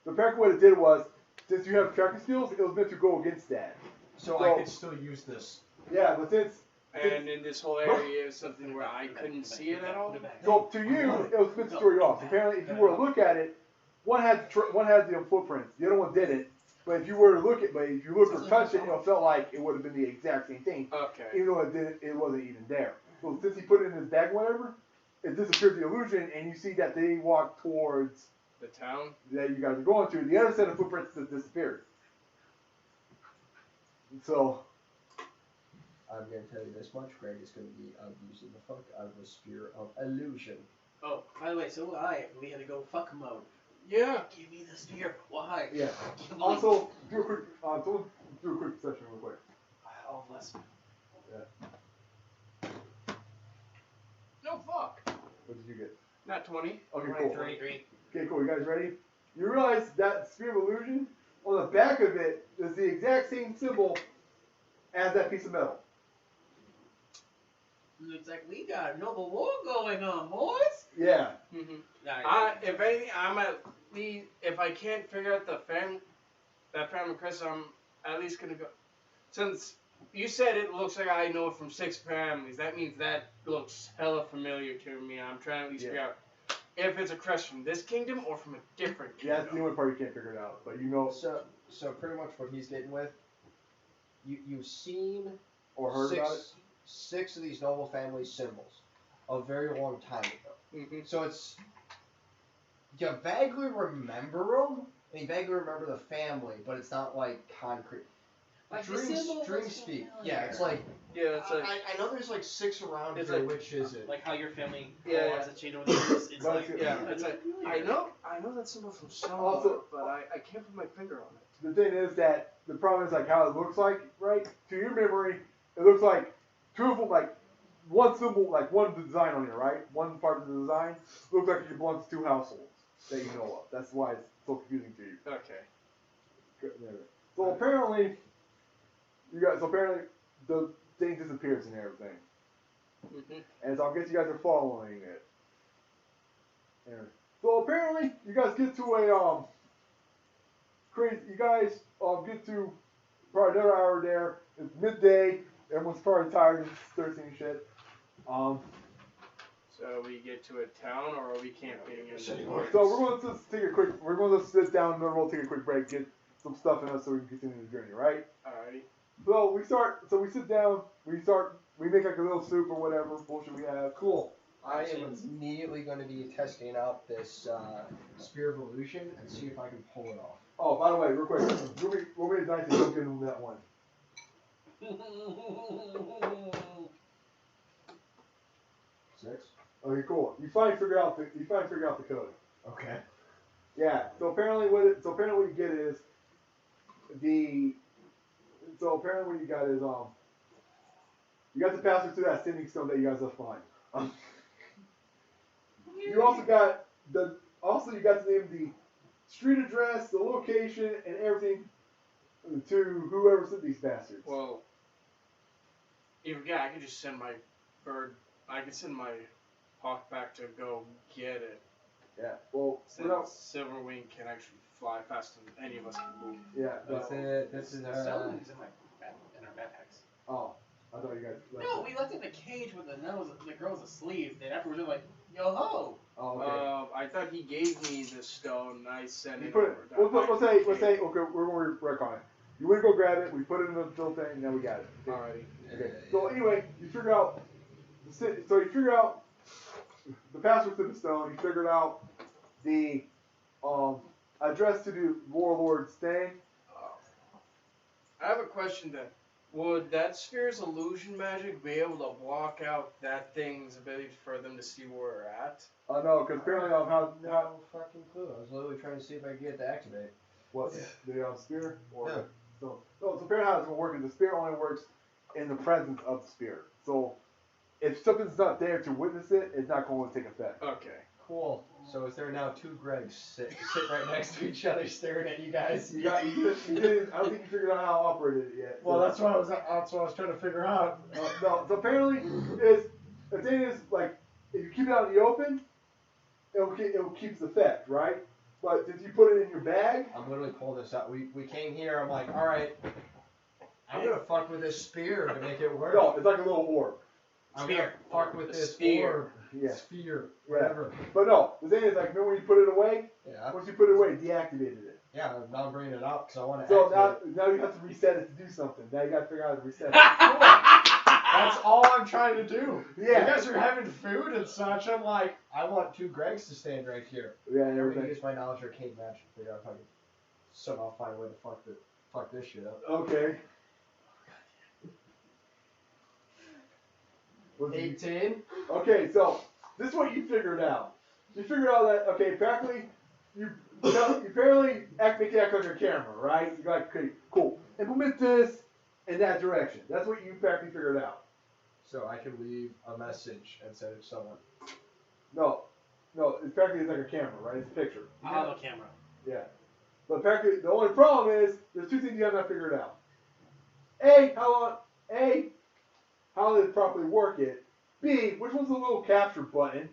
So practically what it did was, since you have tracking skills, it was meant to go against that. So I could still use this. Yeah, but since And in this whole area is something where I couldn't see it at all. so to you, it was meant to throw you off. Apparently, if you were to look at it, one had the footprints, the other one didn't. But if you were to look at, if you look or touch it, it felt like it would have been the exact same thing, Okay. even though it wasn't even there. So since he put it in his bag, whatever, it disappeared the illusion, and you see that they walk towards The town. that you guys are going to. The other set of footprints just disappeared. So I'm gonna tell you this much, Greg is gonna be abusing the fuck out of a spear of illusion. Oh, by the way, so we had to go fuck mode. Yeah. Give me the spear. Why? yeah. Give me- Also, do a quick session real quick. Oh, bless me. No fuck. What did you get? Not 20. Okay, cool. 23. Okay, cool. You guys ready? You realize that Spear of Illusion, on the back of it, is the exact same symbol as that piece of metal. Looks like we got a noble war going on, boys. Yeah. Mm-hmm. Nah, If anything, I'm at least, if I can't figure out that family crest, I'm at least gonna go. Since you said it looks like I know it from 6 families, that means that looks hella familiar to me. I'm trying to at least figure out if it's a crest from this kingdom or from a different Yeah, kingdom. that's the only part you can't figure it out. But you know, So pretty much what he's getting with, you've seen or heard about it. 6 of these noble family symbols a very long time ago. Mm-hmm. So it's, you vaguely remember them, and you vaguely remember the family, but it's not like concrete. Like the symbol Dreams looks speak. familiar. Yeah, it's like, Yeah, it's like, I know there's like 6 around It's here. like- Which is it? Like how your family Yeah, has a chain over the years. It's Right, like yeah, it's like, I familiar. know that symbol from somewhere, Also- but I can't put my finger on it. The thing is that the problem is like how it looks like, right? To your memory, it looks like two of them, like one symbol, like one design on here, right? One part of the design looks like it belongs to 2 households that you know of. That's why it's so confusing to you. Okay. So apparently, the thing disappears and everything. Mm-hmm. And so I guess you guys are following it. And so apparently, you guys get to a get to probably another hour there. It's midday. Everyone's probably tired and thirsty and shit. So we get to a town, or are we camping in the So we're going to just take a quick. We're going to sit down in the middle, take a quick break, get some stuff in us so we can continue the journey, right? Alrighty. So we start. So we sit down. We start. We make like a little soup or whatever bullshit we have. Cool. I am immediately going to be testing out this Spear of Illusion and see if I can pull it off. Oh, by the way, real quick, roll me a dice and don't get into that one. 6. Okay, cool. You finally figure out the code. Okay. Yeah. So apparently what you get is what you got is you got the password to that sending stone that you guys left behind. You also got you got to name the street address, the location, and everything to whoever sent these bastards. Well, you forget, I could just send my bird. I could send my hawk back to go get it. Yeah. Well, Since Silverwing can actually fly faster than any of us can move. yeah. This is Stone's in in our backpacks. Oh, I thought you guys. No, we left it in the cage with the girl's asleep. Then afterwards they're like, yo ho. Oh, okay. I thought he gave me the stone. I sent You it put over. it. Let's say. Okay, we're going to retcon it. You went to go grab it. We put it in the little thing, and then we got it. Okay. Alrighty. Okay. So anyway, you figure out. So you figure out the password to the stone. You figured out the address to the warlord's thing. I have a question then. Would that sphere's illusion magic be able to block out that thing's ability for them to see where we're at? No, because apparently how no fucking clue. I was literally trying to see if I could get it to activate. what the spear or Yeah. so apparently how it's gonna work is the spear only works in the presence of the spear. So if something's not there to witness it, it's not going to take effect. Okay. Cool. So is there now two Gregs sit right next to each other staring at you guys? You didn't. I don't think you figured out how to operate it yet. Well, so. that's what I was trying to figure out. No. So apparently, the thing is like if you keep it out in the open, it'll keep its effect, right? But if you put it in your bag, I'm literally pulling this out. We came here. I'm like, all right, I'm gonna fuck with this spear to make it work. no, it's like a little orb. I'm gonna fuck with this Spear. orb, Yeah. sphere, Yeah. whatever. But no, the thing is like remember when you put it away? Yeah. Once you put it away, deactivated it. Yeah. Now I'm bringing it up because I want to. So activate now you have to reset it to do something. Now you got to figure out how to reset it. That's all I'm trying to do. Yeah. You guys are having food and such. I'm like, I want two Gregs to stand right here. Yeah, and I'm gonna everything. use my knowledge of arcane magic to figure out if I can somehow find a way to fuck this shit up. Okay. What's it- 18. Okay, so this is what you figured out. You figured out that apparently you apparently make it act like a camera, right? You're like, okay, cool. Implement this in that direction. That's what you practically figured out. So I can leave a message and send it to someone. No, it's practically like a camera, right? It's a picture. I have a camera. Yeah. But practically, the only problem is there's two things you have not figured out. A, how to properly work it. B, which one's the little capture button?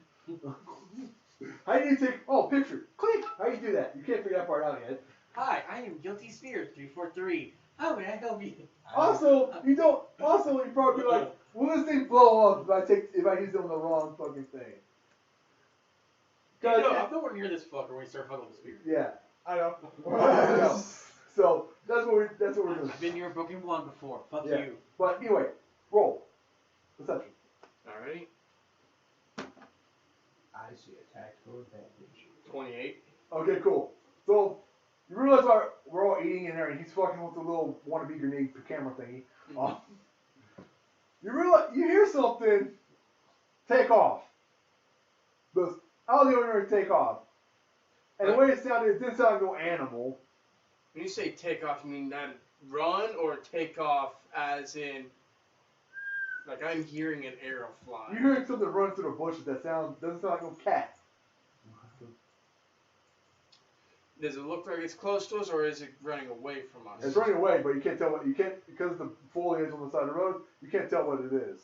How do you take, picture, click. How do you do that? You can't figure that part out yet. Hi, I am Guilty Spear 343. How may I help you? Also, you probably be like, will this thing blow up if I use it on the wrong fucking thing? I'm nowhere near this fucker when we start fucking with the spear. Yeah. I know. I know. So that's what we're doing. I've been near a broken one before. Fuck Yeah. you. But anyway, roll. Perception. Alrighty. I see a tactical advantage. 28. Okay, cool. So you realize we're all eating in there, and he's fucking with the little wannabe grenade camera thingy. You realize you hear something take off. Goes out of the ordinary take off, and the way it sounded, it didn't sound like no animal. When you say take off, you mean that run or take off as in, like I'm hearing an arrow fly? You're hearing something run through the bushes that doesn't sound like no cat. Does it look like it's close to us, or is it running away from us? It's running away, but you can't tell because of the foliage on the side of the road. You can't tell what it is.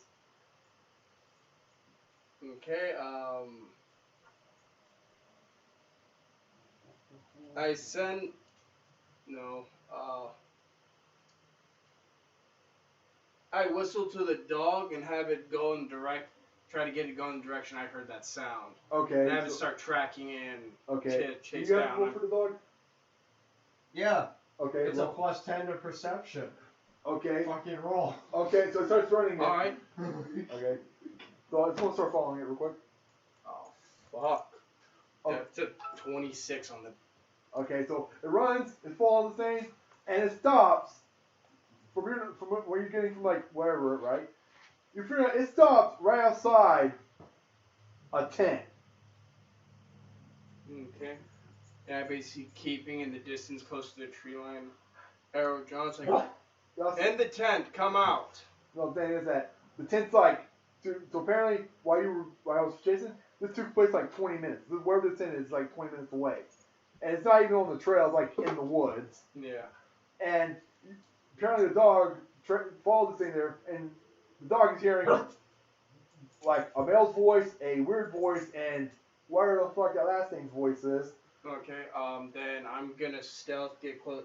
Okay, I send, I whistle to the dog and have it go in try to get it going in the direction I heard that sound. Okay. And have it start tracking in, Okay. chase You got down. to roll for the dog? Yeah. Okay. It's a +10 to perception. Okay. Fucking roll. Okay, so it starts running. Alright. Okay. So I just want to start following it real quick. Oh, fuck. Oh. That's a 26 on the... Okay, so it runs, it follows the thing, and it stops. From where you're getting from, like, wherever, right? You figure out it stops right outside a tent. Okay. And I basically keeping in the distance close to the tree line. Arrow John's like, end the tent, come out. No, the thing is that the tent's like, so apparently while I was chasing, this took place like 20 minutes. Wherever the tent is like 20 minutes away. And it's not even on the trail, it's like in the woods. Yeah. And apparently the dog followed this thing there, and the dog is hearing like a male's voice, a weird voice, and whatever the fuck that last thing's voice is. Okay, then I'm gonna stealth, get close,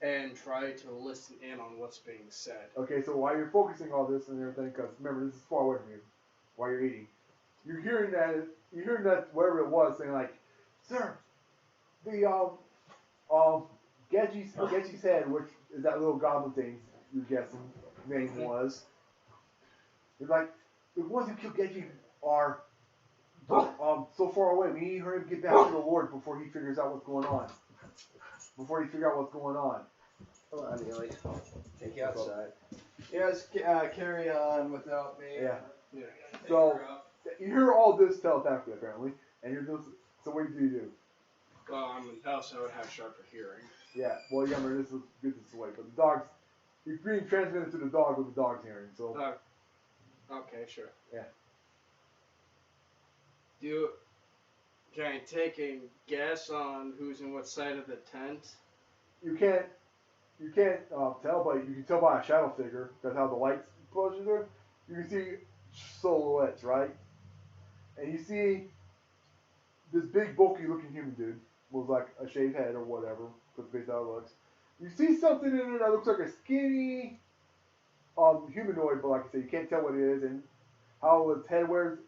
and try to listen in on what's being said. Okay, so while you're focusing all this and everything, because remember this is far away from you, while you're eating, you're hearing that whatever it was saying like, sir, the Gedji's head, which is that little goblin thing you're guessing name was. It's like the ones who killed Gedji are so far away. We need her to get back to the Lord before he figures out what's going on. Come on, Neely. Take you outside. You guys carry on without me. Yeah. Yeah. So you hear all this telepathically apparently, and you're just. So what do you do? Well, I'm an elf, so I would have sharper hearing. Yeah. Well, yeah, this is good this way, but the dogs. You're being transmitted to the dog with the dog's hearing. So. Okay, sure. Yeah. Can I take a guess on who's in what side of the tent? You can't tell, but you can tell by a shadow figure. That's how the lights push you through. You can see silhouettes, right? And you see this big, bulky-looking human dude with like a shaved head or whatever, because based on how it looks. You see something in there that looks like a skinny humanoid, but like I said, you can't tell what it is, and how its head wears,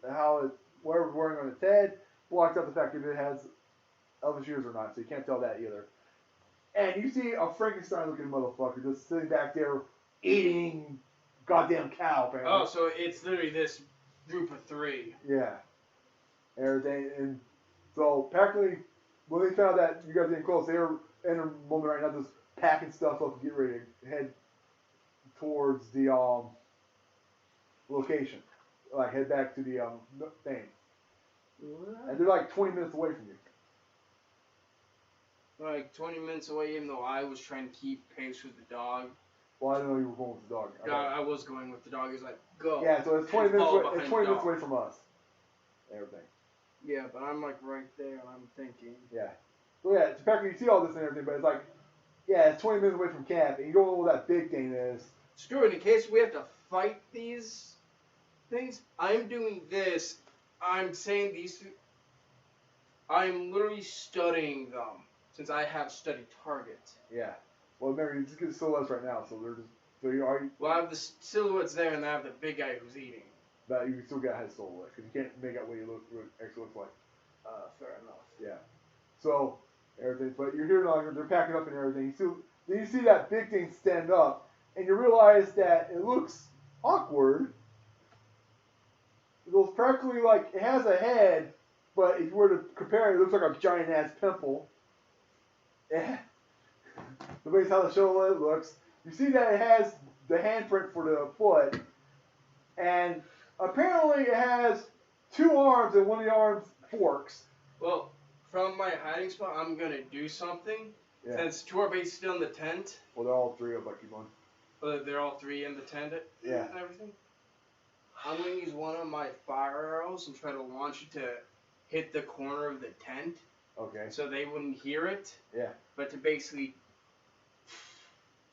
whatever's wearing on its head blocks out the fact if it has elvish ears or not, so you can't tell that either. And you see a Frankenstein-looking motherfucker just sitting back there eating goddamn cow, apparently. Oh, so it's literally this group of three. Yeah. Everything. And so, practically, when they found that you guys were getting close, they were in a moment right now just packing stuff up and get ready to head towards the location. Like, head back to the thing. And they're like 20 minutes away from you. Like 20 minutes away, even though I was trying to keep pace with the dog. Well, I didn't know you were going with the dog. Yeah, I was going with the dog. He's like, go. Yeah, so it's 20 And minutes follow away, it's behind 20 the minutes dog. away from us. Everything. Yeah, but I'm like right there, and I'm thinking. Yeah. So yeah, it's practically you see all this and everything, but it's like, yeah, it's 20 minutes away from camp, and you don't know what that big thing is. Screw it, in case we have to fight these things, I'm doing this. I'm saying these. I'm literally studying them, since I have studied target. Yeah. Well, remember, you just get silhouettes right now, so they're just, so you are, Well, I have the silhouettes there, and I have the big guy who's eating. but you still got his silhouette, because you can't make out what it actually looks like. Fair enough. Yeah. So, everything, but you're hearing all, they're packing up and everything. Then you see that big thing stand up, and you realize that it looks awkward. It looks practically like, it has a head, but if you were to compare it, it looks like a giant ass pimple. Yeah. The way how the silhouette looks. You see that it has the handprint for the foot, and apparently it has 2 arms, and one of the arms forks. Well, from my hiding spot, I'm gonna do something. Yeah. Since 2 are based still in the tent. Well, they're all 3 of them, keep on. They're all 3 in the tent. Yeah. And everything. I'm gonna use one of my fire arrows and try to launch it to hit the corner of the tent. Okay. So they wouldn't hear it. Yeah. But to basically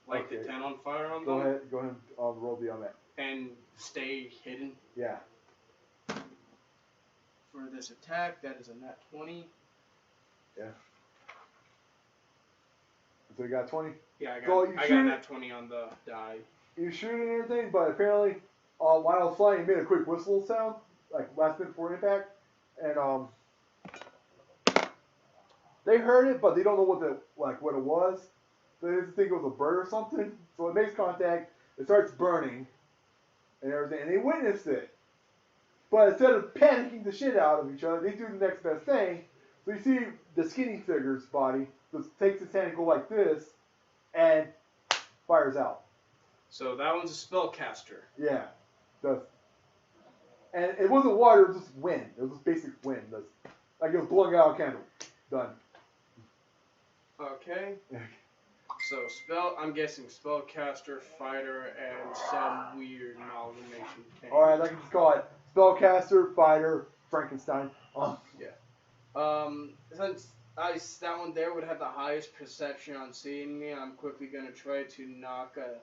light the Okay. tent on fire on Go them. ahead and roll the on that. And stay hidden. Yeah. For this attack, that is a nat 20. Yeah. So you got 20? Yeah, I So got nat 20 on the die. You shoot and everything, but apparently, while I was flying, it made a quick whistle sound, like last minute before impact, and they heard it, but they don't know what it was. So they just think it was a bird or something. So it makes contact, it starts burning, and everything, and they witnessed it. But instead of panicking the shit out of each other, they do the next best thing. So you see the skinny figure's body just takes its hand and go like this, and fires out. So that one's a spellcaster. Yeah, does. And it wasn't water; it was just wind. It was just basic wind. Like it was blowing out a candle. Done. Okay. So I'm guessing spellcaster, fighter, and some weird amalgamation thing. All right, I can just call it spellcaster, fighter, Frankenstein. Since that one there would have the highest perception on seeing me, I'm quickly gonna try to knock a.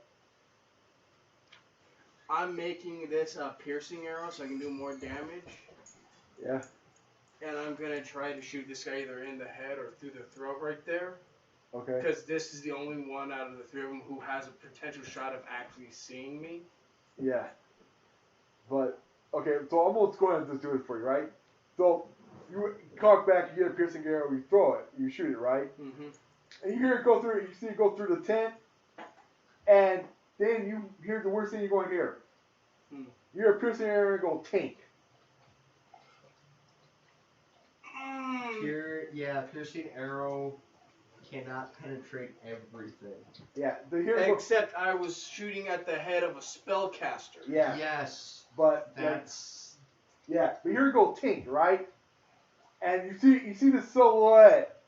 I'm making this a piercing arrow so I can do more damage. Yeah. and I'm gonna try to shoot this guy either in the head or through the throat right there. Okay. Because this is the only one out of the three of them who has a potential shot of actually seeing me. Yeah. But, okay, so I'm going to go ahead and just do it for you, right? So, you cock back, you get a piercing arrow, you throw it, you shoot it, right? Mm-hmm. And you hear it go through, you see it go through the tent, and then you hear the worst thing you're going to hear. Hmm. You hear a piercing arrow go tank. Piercing arrow cannot penetrate everything. Yeah. Except I was shooting at the head of a spellcaster. Yeah. Yes. But That's. yeah. But here it go tink, right? And you see the silhouette.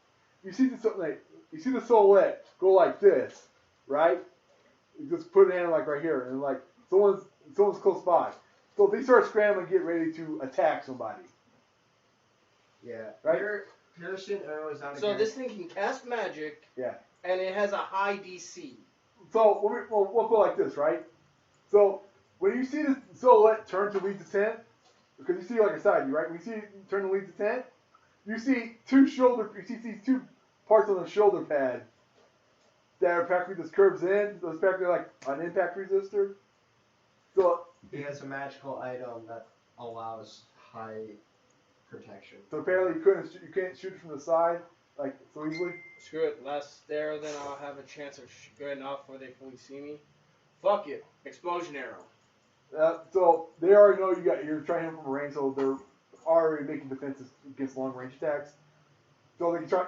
You see the silhouette go like this, right? You just put it in like right here, and like someone's close by. So they start scrambling, get ready to attack somebody. Yeah. Right? Piercing arrow is not. So this thing can cast magic. Yeah. And it has a high DC. So we'll go like this, right? So when you see the silhouette turn to lead the tent, because you see like beside you, right? When you see it turn to lead the tent, you see you see these two parts on the shoulder pad that are practically just curves in. Those practically like an impact resistor. So he has a magical item that allows high protection. So apparently you can't shoot it from the side like so easily. Screw it. Less there, then I'll have a chance of good enough where they fully see me. Fuck it. Explosion arrow. So they already know you're trying him from range, so they're already making defenses against long range attacks. So they can try.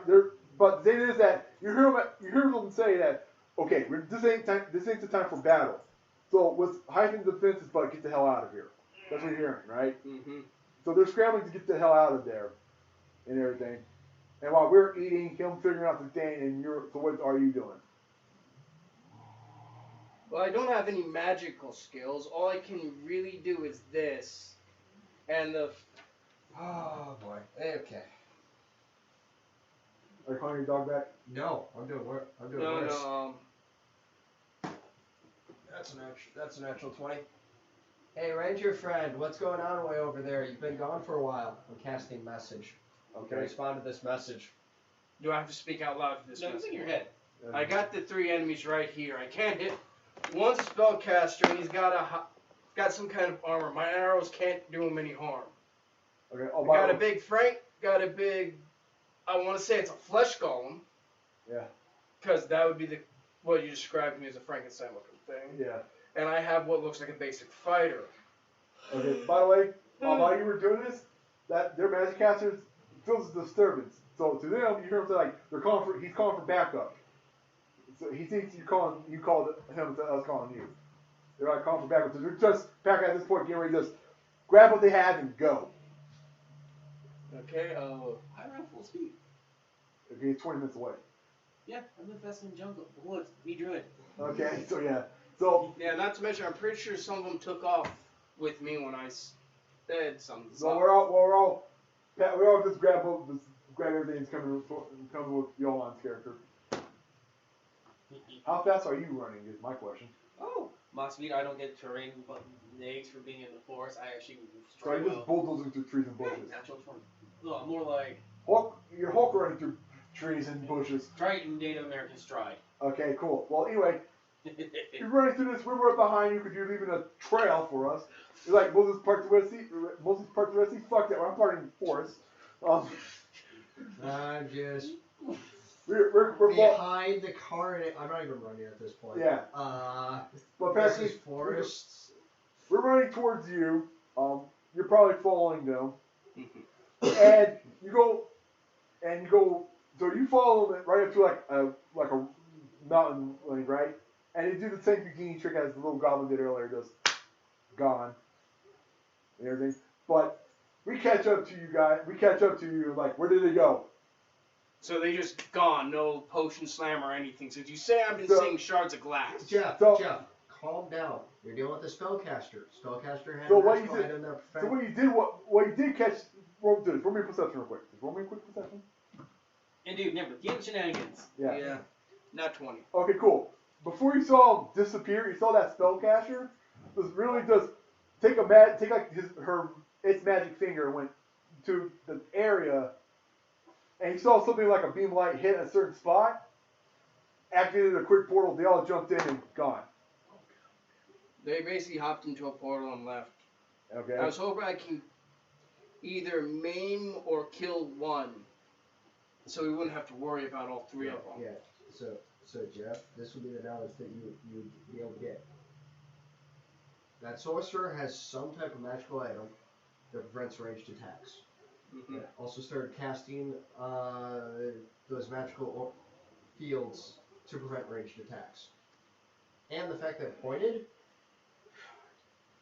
But the thing is that you hear them say that okay, this ain't the time for battle. So with heightened defenses, but get the hell out of here. That's what you're hearing, right? Mm-hmm. So they're scrambling to get the hell out of there and everything. And while we're eating, him figuring out the thing, and so what are you doing? Well, I don't have any magical skills. All I can really do is this. And the... Oh, boy. Okay. Are you calling your dog back? No, I'm doing worse. No. That's a natural 20. Hey, Ranger friend, what's going on way over there? You've been gone for a while. I'm casting message. Okay. Respond to this message. Do I have to speak out loud for this? No, it's in your head. I got the three enemies right here. I can't hit. One's a spellcaster, and he's got some kind of armor. My arrows can't do him any harm. Okay. Got a big Frank. Got a big. I want to say it's a flesh golem. Yeah. Because that would be what you described to me as a Frankenstein-looking thing. Yeah. And I have what looks like a basic fighter. Okay. By the way, while you were doing this, that their magic casters feels a disturbance. So to them, you hear them say like he's calling for backup. So he thinks you called him to us calling you. They're like calling for backup. So they're just back at this point, getting ready to just grab what they have and go. Okay. I run full speed. Okay, it's 20 minutes away. Yeah, I live fast in the jungle, the woods, me druid. Okay, so yeah. So yeah, not to mention, I'm pretty sure some of them took off with me when I said something. So we're all just grab everything that's coming with Yolan's character. How fast are you running? Is my question. Oh, Mach speed. I don't get terrain nags for being in the forest. I actually So you're just bulldozing through trees and bushes. Natural 20. No, more like You're Hulk running through trees and bushes. Triton Native American stride. Okay, cool. Well, anyway, you're running through this. We're right behind you because you're leaving a trail for us. You're like Moses parked the Red Sea. Moses parked the Red Sea. Fuck that. I'm parking in the forest. I'm just We're behind the car. I'm not even running at this point. Yeah. But this Patrick, is forests. we're running towards you. You're probably following them, and you go. So you follow them right up to like a mountain lane, right? And you do the same Houdini trick as the little goblin did earlier, just gone and everything. But we catch up to you guys. We catch up to you. Like, where did they go? So they just gone, no potion slam or anything. So did you say I've been seeing shards of glass? Jeff, calm down. You're dealing with a spellcaster. Spellcaster has So an actual item that So what you did catch? Roll me a perception real quick. Just roll me a quick perception. And dude, never game shenanigans. Yeah. Not 20. Okay, cool. Before you saw him disappear, you saw that spellcaster just really just take its magic finger and went to the area, and he saw something like a beam light hit a certain spot, activated a quick portal. They all jumped in and gone. They basically hopped into a portal and left. Okay. I was hoping I can either maim or kill one, so we wouldn't have to worry about all three of them. Yeah. So Jeff, this would be the knowledge that you would be able to get. That sorcerer has some type of magical item that prevents ranged attacks. Mm-hmm. Yeah. Also started casting those magical fields to prevent ranged attacks. And the fact that it pointed,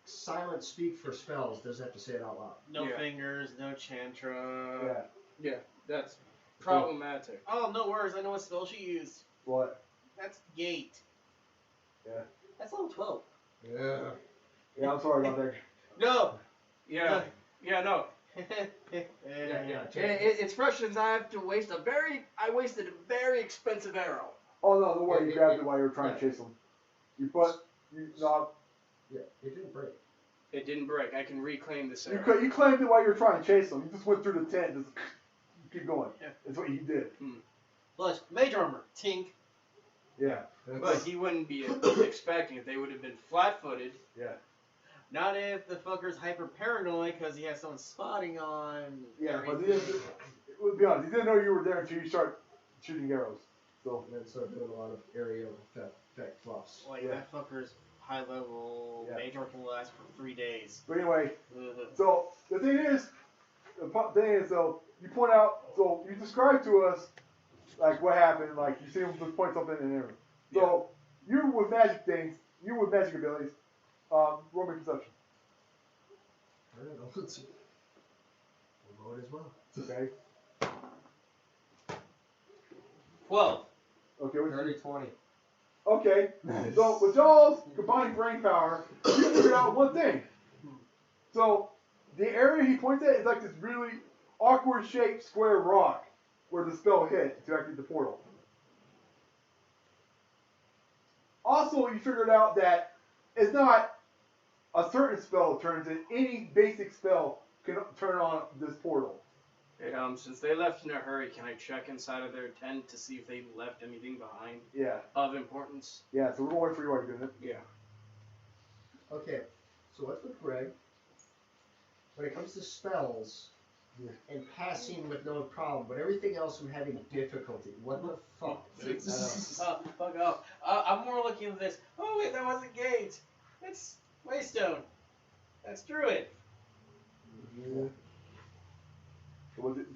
silent speak for spells, does have to say it out loud. No Yeah. fingers, no chantra. Yeah. Yeah, that's problematic. Oh, no worries. I know what spell she used. What? That's Gate. Yeah. That's level 12. Yeah. Yeah, I'm sorry about that. No. Yeah, no. Yeah. It's frustrating. I have to waste I wasted a very expensive arrow. Oh no, the way you grabbed it while you were trying to chase him. No, Yeah, it didn't break. It didn't break. I can reclaim this you arrow. claimed it while you were trying to chase him. You just went through the tent, just keep going. Yeah. That's what you did. Plus, Mage Armor. Tink. Yeah. But he wouldn't be expecting it. They would have been flat-footed. Yeah. Not if the fucker's hyper paranoid because he has someone spotting on. Yeah, but he didn't, let's be honest, he didn't know you were there until you start shooting arrows. So And then started doing a lot of aerial effect buffs. Like, Yeah. that fucker's high level. Yeah. Mage Armor can last for 3 days. but anyway, Mhm. so the thing is, you point out, so you describe to us like what happened, like you see him just point something and everything. So you with magic things, you with magic abilities, roll me perception. Alright, let's see. We'll roll it as well. Okay. 12. Okay. What's 30-20. Okay. So with y'all's combined brain power, you figured out one thing. So the area he points at is like this really awkward shaped square rock where the spell hit to activate the portal. Also, you figured out that it's not a certain spell turns in. Any basic spell can turn on this portal. Since they left in a hurry, can I check inside of their tent to see if they left anything behind Yeah. of importance? Yeah, so we're going to wait for you while you're doing it. Yeah. Okay, so what's with Greg? When it comes to spells and passing with no problem, but everything else I'm having difficulty. What the fuck? Fuck off. I'm more looking at this. Oh, wait, that wasn't Gate. That's Waystone. That's Druid. Yeah.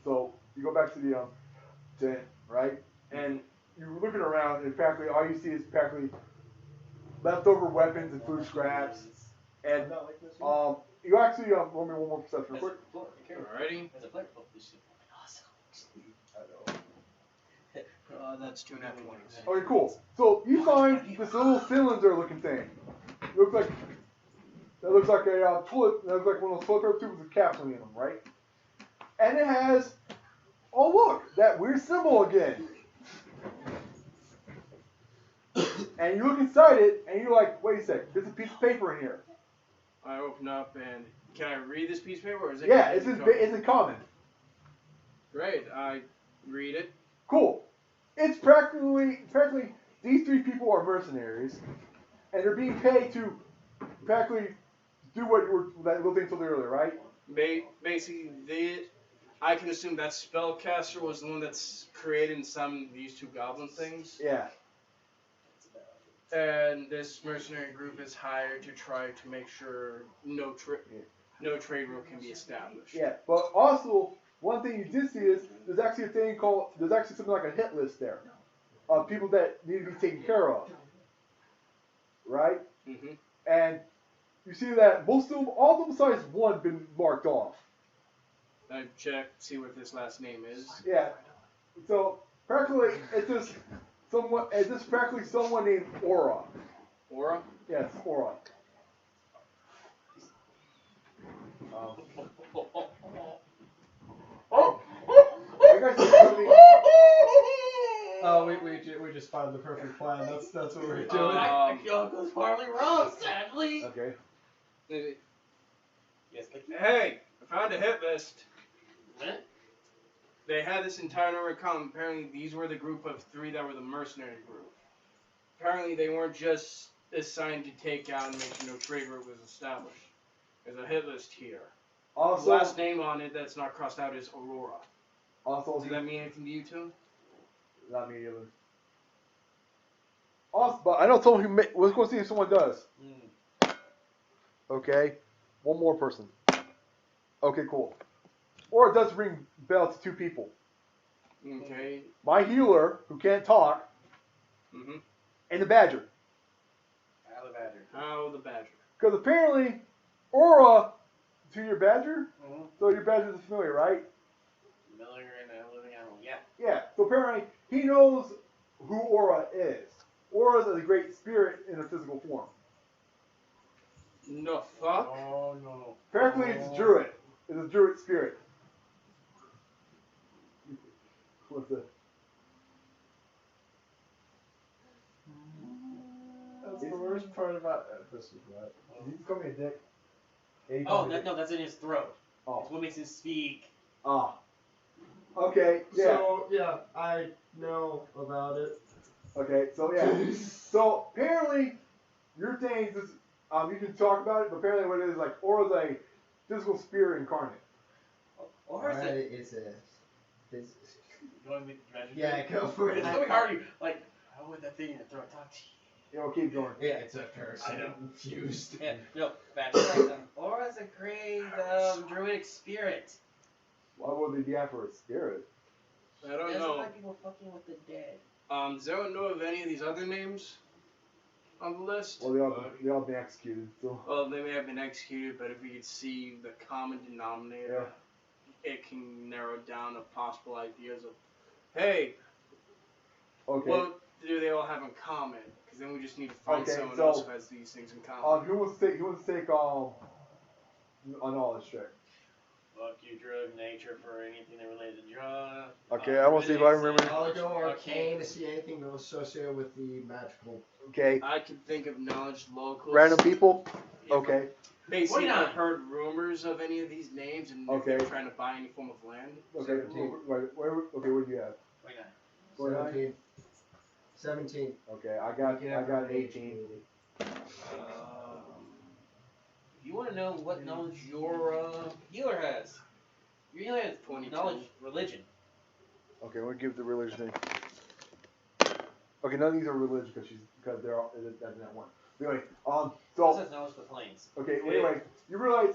So you go back to the tent, right? And you're looking around, and practically all you see is practically leftover weapons and food scraps. And you actually roll me one more perception real quick. Alrighty. As a player, this shit awesome. I know. That's 2 nat 20s. Okay, cool. So you find this little cylinder-looking thing. It looks like a toilet. That looks like one of those toilet paper tubes with capsules in them, right? And it has, oh look, that weird symbol again. And you look inside it, and you're like, wait a sec, there's a piece of paper in here. I open up and can I read this piece of paper or is it? Yeah, it's in common. Great, I read it. Cool. It's practically these three people are mercenaries, and they're being paid to practically do that little thing told you earlier, right? Basically, I can assume that spellcaster was the one that's creating these two goblin things. Yeah. And this mercenary group is hired to try to make sure no trade route can be established. Yeah, but also one thing you did see is there's actually something like a hit list there of people that need to be taken care of, right? Mm-hmm. And you see that most of them, all of them besides one, been marked off. I check, see what this last name is. Yeah. So practically, it's just practically someone named Aura. Aura? Yes, Aura. Oh! You guys see something? Oh, we just found the perfect plan. That's what we're doing. I feel it goes horribly wrong, sadly. Okay. Yes, Hey, I found a hit list. They had this entire account. Apparently, these were the group of 3 that were the mercenary group. Apparently, they weren't just assigned to take out and make sure no trade route was established. There's a hit list here. Also, The last name on it that's not crossed out is Aurora. Also, Does that mean anything to you two? not me either. Also, but I know someone who. Let's go see if someone does. Okay, one more person. Okay, cool. Or it does ring bell to 2 people. Okay. My healer, who can't talk, Mm-hmm. and the badger. How the badger. How the badger. Because apparently, Aura to your badger. Mm-hmm. So your badger is familiar, right? Familiar and a living animal. Yeah. Yeah. So apparently, he knows who Aura is. Aura is a great spirit in a physical form. No fuck? Oh no. Apparently, it's a druid. It's a druid spirit. What's this? That's the worst part about this is what. Did you just call me a dick? Yeah, you Oh, called me a dick. no, that's in his throat. Oh. It's what makes him speak. Ah. Okay, yeah. So yeah, I know about it. Okay, so yeah. So apparently, your thing is, you can talk about it, but apparently what it is, like, Aura's a physical spirit incarnate. Or is it? It's a. It's, You want me to imagine? yeah, go for it. It's so hard. Like, how would that thing in your throat talk to you? You know, keep going. Yeah, it's a person I know. infused. Yeah, no, badger. Aura's a great druidic spirit. Why would they be after a spirit? I don't Doesn't know. like people fucking with the dead. Does anyone know of any of these other names on the list? Well, they all been executed, so. Well, they may have been executed, but if we could see the common denominator, it can narrow down to possible ideas of, hey, Okay. what do they all have in common? Because then we just need to find Okay, someone so, else who has these things in common. Who wants to take a knowledge check? Fuck you, drug nature for anything that related to drug. Okay, I want to see if I remember. I'll go arcane to see anything associated with the magical. Okay. I can think of knowledge locals. Random people? If- Okay. Basically, Why not? I've heard rumors of any of these names and if Okay. they're trying to buy any form of land. Okay. 17. Okay, what do you have? 29. 17. 17. Okay, I got an 18. If you want to know what knowledge your healer has, your healer has 22. knowledge religion. Okay, we'll give the religion thing. Okay, none of these are religious because they're all that's not one. Anyway, This so has knowledge of the planes. okay, anyway, you realize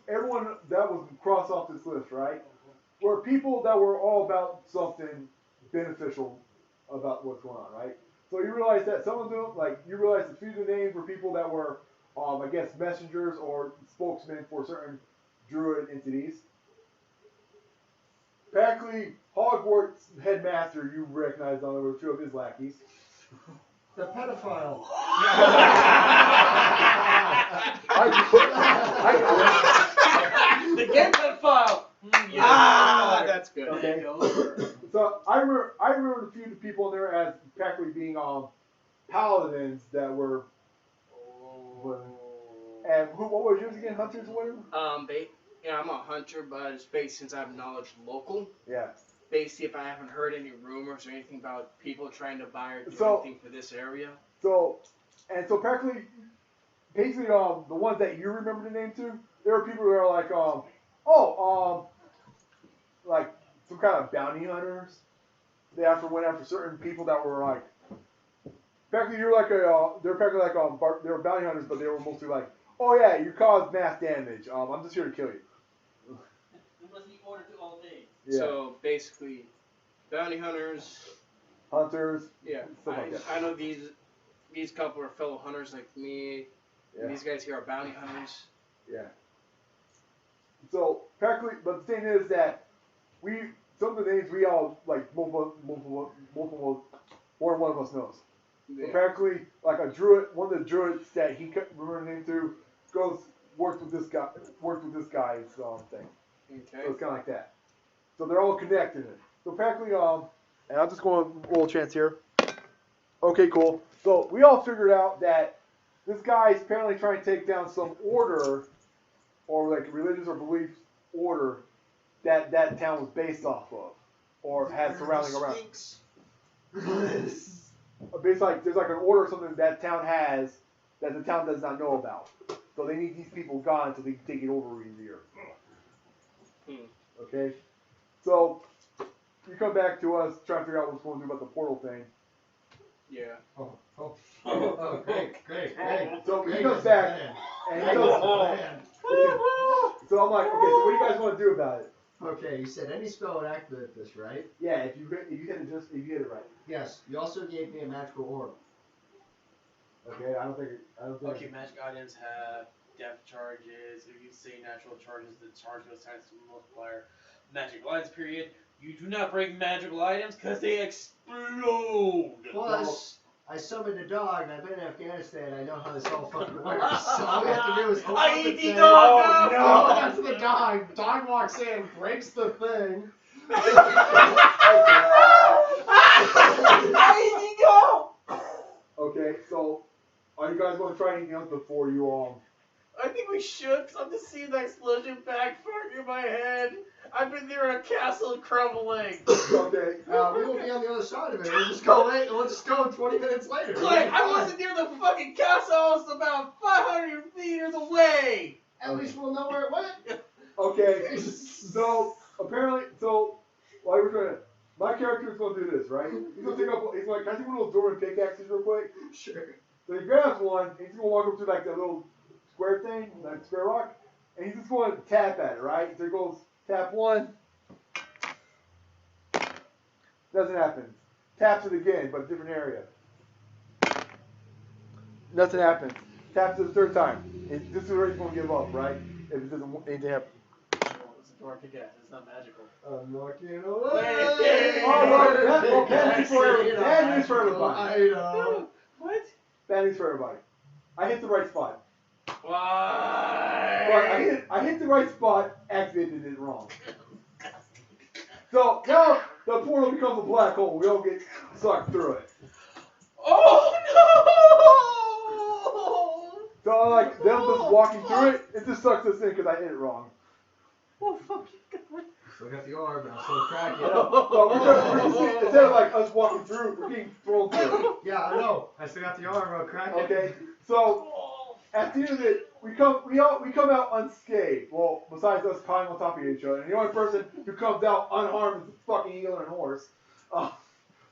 everyone that was crossed off this list, right? Were people that were all about something beneficial about what's going on, right? So you realize that some of them, you realize a few of the names were people that were, I guess, messengers or spokesmen for certain druid entities. Practically, Hogwarts headmaster, you recognize on the 2 of his lackeys. The pedophile. The game file. That's good. Okay. So I remember a few of the people in there as practically being paladins that were. And what was yours again? Hunters or whatever? I'm a hunter, but it's based since I have knowledge local. Yeah. Basically, if I haven't heard any rumors or anything about people trying to buy or do anything for this area. So practically, basically, the ones that you remember the name to, there were people who are like, like some kind of bounty hunters. They went after certain people that were like, practically you're like they're practically like they were bounty hunters, but they were mostly like, oh yeah, you caused mass damage. I'm just here to kill you. You must be ordered to all things. Yeah. So basically, bounty hunters. Hunters. Yeah, Stuff like that. I know these couple are fellow hunters like me. Yeah. These guys here are bounty hunters. Yeah. So practically, but the thing is that some of the names we all like multiple more than one of us knows. Yeah. So practically, like a druid, one of the druids that he couldn't remember the name to, worked with this guy's thing. Okay. So it's kind of like that. So they're all connected. So practically, and I'll just go on a roll chance here. Okay, cool. So we all figured out that this guy is apparently trying to take down some order, or like religious or belief order, that town was based off of, or had surrounding around. Based like there's like an order or something that town has that the town does not know about. So they need these people gone so they can take it over easier. Okay? So you come back to us trying to figure out what's going to do about the portal thing. Yeah. Oh, great. So he comes back and he tells so I'm like, okay, so what do you guys want to do about it? Okay, you said any spell would activate this, right? Yeah, if you hit it right. Yes. You also gave me a magical orb. Okay, I don't think. Okay, magic items have depth charges. If you say natural charges, the charge goes times the multiplier. Magic items, period. You do not break magical items because they explode. Plus, I summoned a dog, and I've been in Afghanistan. I know how this all fucking works. So all we have to do is go up I and eat the say, dog! "Oh, No! no!" That's the dog. Dog walks in, breaks the thing. I eat the dog! Okay, so are you guys going to try anything else before you I think we should, because I'm just seeing that explosion backfire in my head. I've been near a castle crumbling. Okay. We will be on the other side of it. We'll just go 20 minutes later. Clay, I wasn't near the fucking castle. I was about 500 meters away. At least we'll know where it went. Okay. So apparently, while we're trying to, my character is going to do this, right? He's going to take up. He's like, can I take one of those Dwarven pickaxes real quick? Sure. So he grabs one. And he's going to walk up to like that little square thing, that square rock, and he's just going to tap at it, right? So he goes tap one. Doesn't happen. Taps it again, but a different area. Nothing happens. Taps it the third time. This is where he's going to give up, right? If it doesn't anything happen. It's a door pickaxe. It's not magical. I'm walking Hey. away. Oh, well, bad news for everybody. What? Bad news for everybody. I hit the right spot. Why? But I hit the right spot, activated it wrong. So now the portal becomes a black hole. We all get sucked through it. Oh no! So like them just walking through it, it just sucks us in because I hit it wrong. Oh fuck you! Still got the arm now, so crack it So up. instead of like us walking through, we're getting thrown through it. Yeah, I know. I still got the arm. I'll crack it. Okay. So at the end of it, we come out unscathed. Well, besides us climbing on top of each other, and the only person who comes out unharmed is the fucking eagle and horse.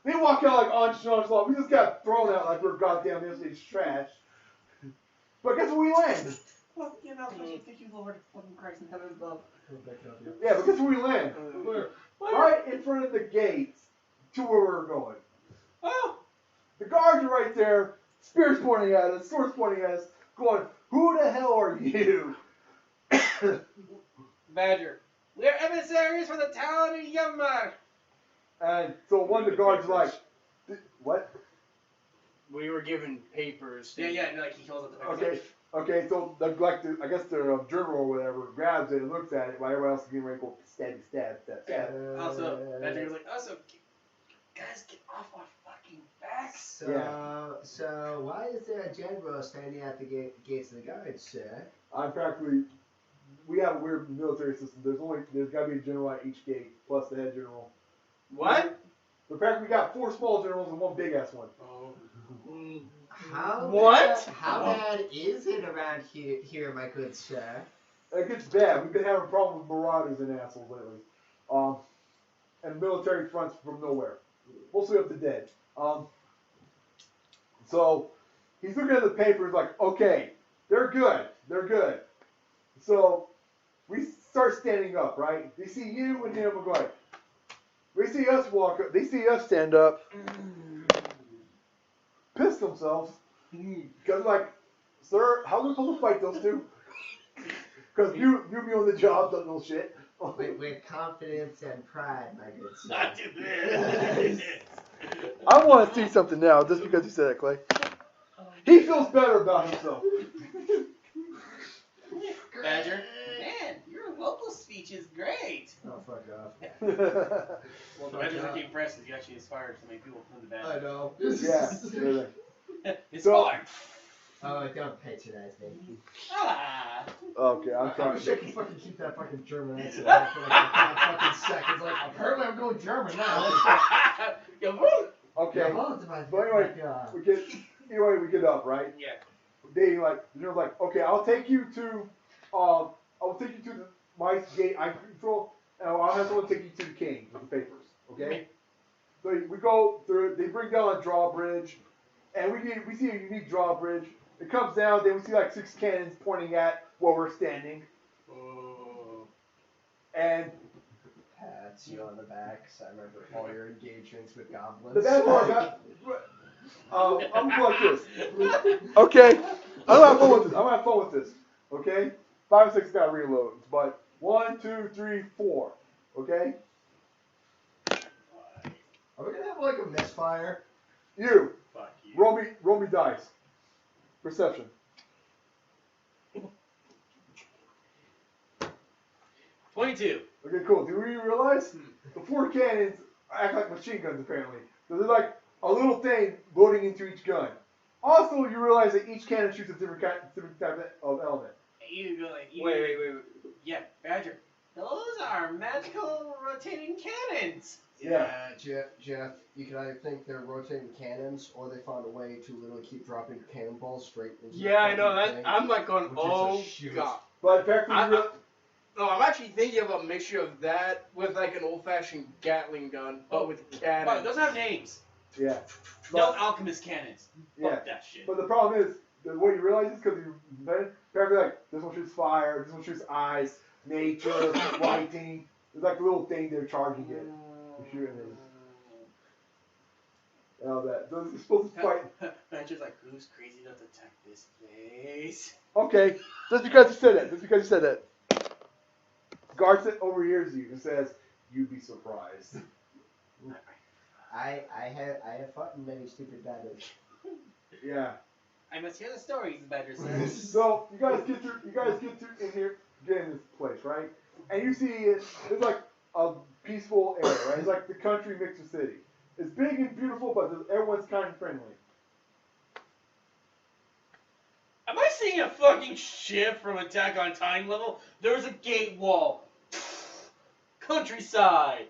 They walk out like nonchalant. We just got thrown out like we're goddamn yesterday's trash. But guess where we land? Fuck you, now, thank you, Lord, fucking Christ in heaven above. Yeah, but guess where we land? Where? Right in front of the gates to where we're going. Oh! The guards are right there, spears pointing at us, swords pointing at us, going, "Who the hell are you?" Badger. We're emissaries for the town of Yammer. And so one of the guards is like, "What?" We were given papers. Yeah, like he holds up the papers. Okay, so I guess the journal or whatever grabs it and looks at it while everyone else is getting ready to go stab. Also, Badger was like, guys, get off our fucking backs. So why is there a general standing at the gates of the guards, sir? We have a weird military system. There's got to be a general at each gate plus the head general. What? In fact, we got 4 small generals and 1 big ass one. Oh. How bad is it around here, my good sir? It gets bad. We've been having problems with marauders and assholes lately. And military fronts from nowhere. Mostly up to dead. So he's looking at the papers like, okay, they're good. So we start standing up, right? They see you and him going. They see us walk up. They see us stand up. Piss themselves. Because like, sir, how are we supposed to fight those two? Because you be on the job, don't know shit. With confidence and pride, my good sir. Not do this. I want to see something now, just because you said that, Clay. He feels better about himself. Badger, man, your local speech is great. Oh, fuck off. Well, Badger's looking impressive. You actually inspired so many people from the Badger. I know. Yeah. Really. It's So- fine. Oh, don't patronize me. Ah. Okay, I'm I sorry. wish I could fucking keep that fucking German accent out for like 5 fucking seconds. Like, apparently I'm going German now. Jawohl. Okay. Jawohl, So anyway, we get up, right? Yeah. They're like, okay, I'll take you to my gate I control, and I'll have someone take you to the king with the papers. Okay. So we go through. They bring down a drawbridge, and we see a unique drawbridge. It comes down. Then we see like 6 cannons pointing at where we're standing. Oh. And pats you on the back, so I remember all your engagements with goblins. the bad part, I'm like this. Okay, I'm gonna have fun with this. Okay, 5 and 6 got reloads, but 1, 2, 3, 4. Okay, Are we gonna have like a misfire? you Fuck you. roll me dice. Perception. 22. Okay, cool. Do we realize the 4 cannons act like machine guns apparently? So they're like a little thing loading into each gun. Also, you realize that each cannon shoots a different type of element. Wait. Yeah, Badger. Those are magical rotating cannons. Yeah. Jeff, you can either think they're rotating cannons, or they found a way to literally keep dropping cannonballs straight into the Yeah, I know fucking that. thing. I'm like going, Which is a oh shoot. god. But practically, No, I'm actually thinking of a mixture of that with like an old-fashioned Gatling gun, but with Wow, cannons. those have names. yeah. No But, alchemist cannons. yeah. Fuck that shit. But the problem is, the way you realize is because you apparently like this one shoots fire, this one shoots ice, nature, lighting. There's like a little thing they're charging it. They're shooting it. And all that. So it's supposed to fight. Badger's like, who's crazy enough to attack this place? Okay, just because you said that. Guard sit over here to you and says, "You'd be surprised." I have fought in many stupid battles. Yeah. I must hear the stories, Badger says. So you guys get in here, get in this place, right? And you see it's like a peaceful area, right? It's like the country mixed with city. It's big and beautiful, but everyone's kind of friendly. Am I seeing a fucking shift from Attack on Titan level? There's a gate wall. Countryside.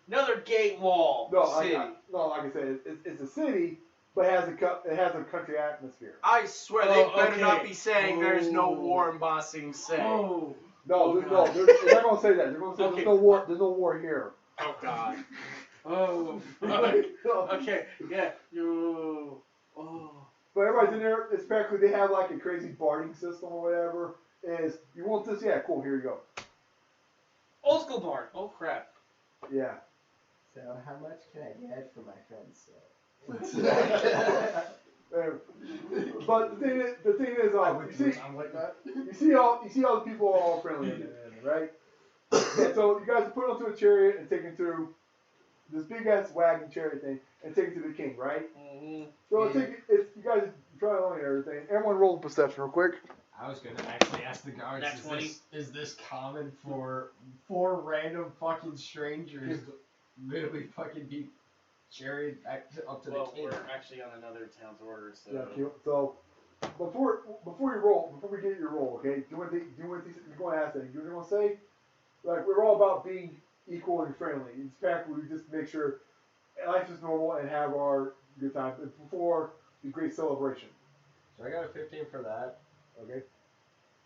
Another gate wall. No, City. like I said, it's a city, but it has a country atmosphere. I swear Oh, they better okay. not be saying there's no Oh. war in Ba Sing Se. Oh. No, God. they're not gonna say that. They're gonna say Okay. there's no war. There's no war here. Oh god. Oh. So Okay. Yeah. You. Oh. everybody's in there. It's practically they have like a crazy bartering system or whatever. Is you want this? Yeah, cool. Here you go. Old school bard. Oh crap. Yeah. So how much can I get for my friend's But the thing is, I'm like that. you see all the people are all friendly in there, right? And so you guys are put onto a chariot and taken to this big ass wagon chariot thing and taken to the king, right? Mm-hmm. So you guys try along and everything. Everyone roll perception real quick. I was gonna actually ask the guards, Nat 20. is this common for 4 random fucking strangers to literally fucking be chariot back up to Well, the king? we're actually on another town's order, so. Yeah. So before you roll, before we get your roll, okay? Do you want you're going to ask that? You're going to say, like, we're all about being equal and friendly. In fact, we just make sure life is normal and have our good time before the great celebration. So I got a 15 for that. Okay.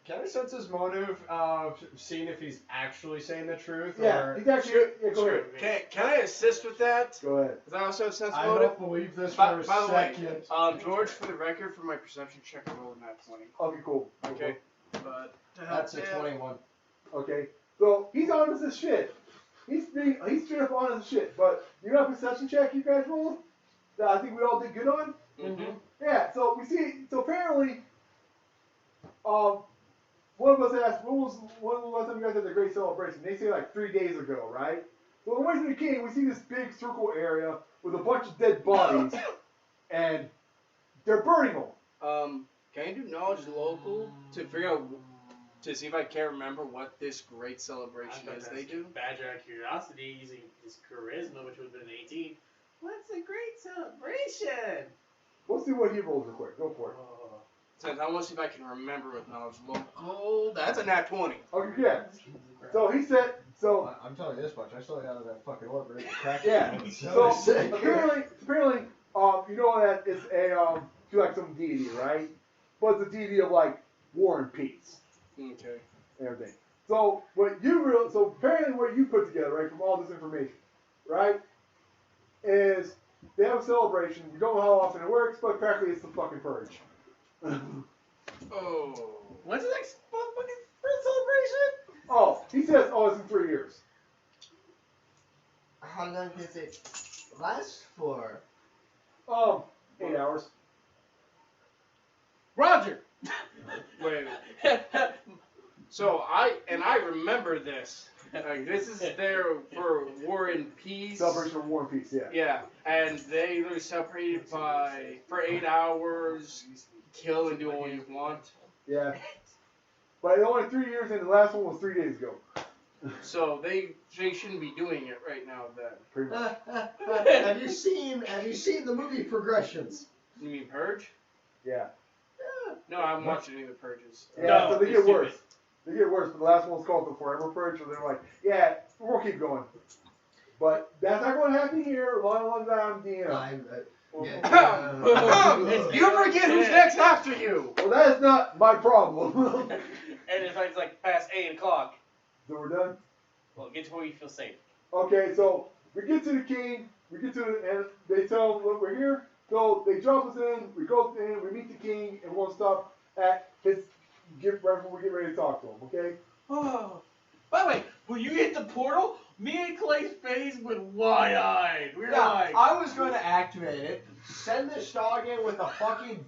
Can I sense his motive of seeing if he's actually saying the truth? Yeah. Or He's actually. Yeah, go Sure. ahead. Can I assist with that? Go ahead. Because I also have sense I motive. don't believe this By for a the way, second. George, for the record, for my perception check, I rolled that 20. Okay. Cool. Okay. But to help That's a him- 21. Okay. So he's honest as shit. He's straight up honest as shit. But you know, perception check you guys rolled that I think we all did good on. Mm-hmm. Yeah, so we see. So apparently, one of us asked, when was the last time you guys had the great celebration? They say like 3 days ago, right? So on the way to the king, we see this big circle area with a bunch of dead bodies, and they're burning them. Can I do knowledge local to figure out to see if I can remember what this great celebration is they do? Badger out of curiosity using his charisma, which would have been an 18. What's a great celebration? We'll see what he rolls real quick. Go for it. Since I want to see if I can remember with knowledgeable. Oh, that's a nat 20. Okay, yeah. So he said, so I'm telling you this much. I still got out of that fucking orb. Right? yeah. So apparently, you know that it's a like some deity, right? But it's a deity of like war and peace. Okay. And everything. So so apparently what you put together, right, from all this information, right, is they have a celebration. We don't know how often it works, but practically it's the fucking purge. Oh. When's the next fucking celebration? Oh, he says, it's in 3 years. How long does it last for? 8 hours. Roger! Wait a minute. So I remember this. Like, this is there for War and Peace. Celebration of War and Peace, yeah. Yeah, and they literally separated for 8 hours, kill and do all you want. Yeah. But only 3 years, and the last one was 3 days ago. So they shouldn't be doing it right now then. Pretty much. Have you seen the movie Progressions? You mean Purge? Yeah. No, I haven't watched any of the Purges. Yeah, No, so they it's get worse. stupid. They get worse, but the last one's called the Forever Purge, so they're like, yeah, we'll keep going. But that's not going to happen here. Long time, DM. You forget who's next after you! Well, that is not my problem. And if it's like past 8 o'clock, So we're done? well, get to where you feel safe. Okay, so we get to the king, and they tell him, look, we're here. So they drop us in, we go in, we meet the king, and we'll stop at his gift right before we get ready to talk to him, okay? Oh. By the way, when you hit the portal, me and Clay's face went wide-eyed. We were Yeah, like... I was going to activate it, send this dog in with a fucking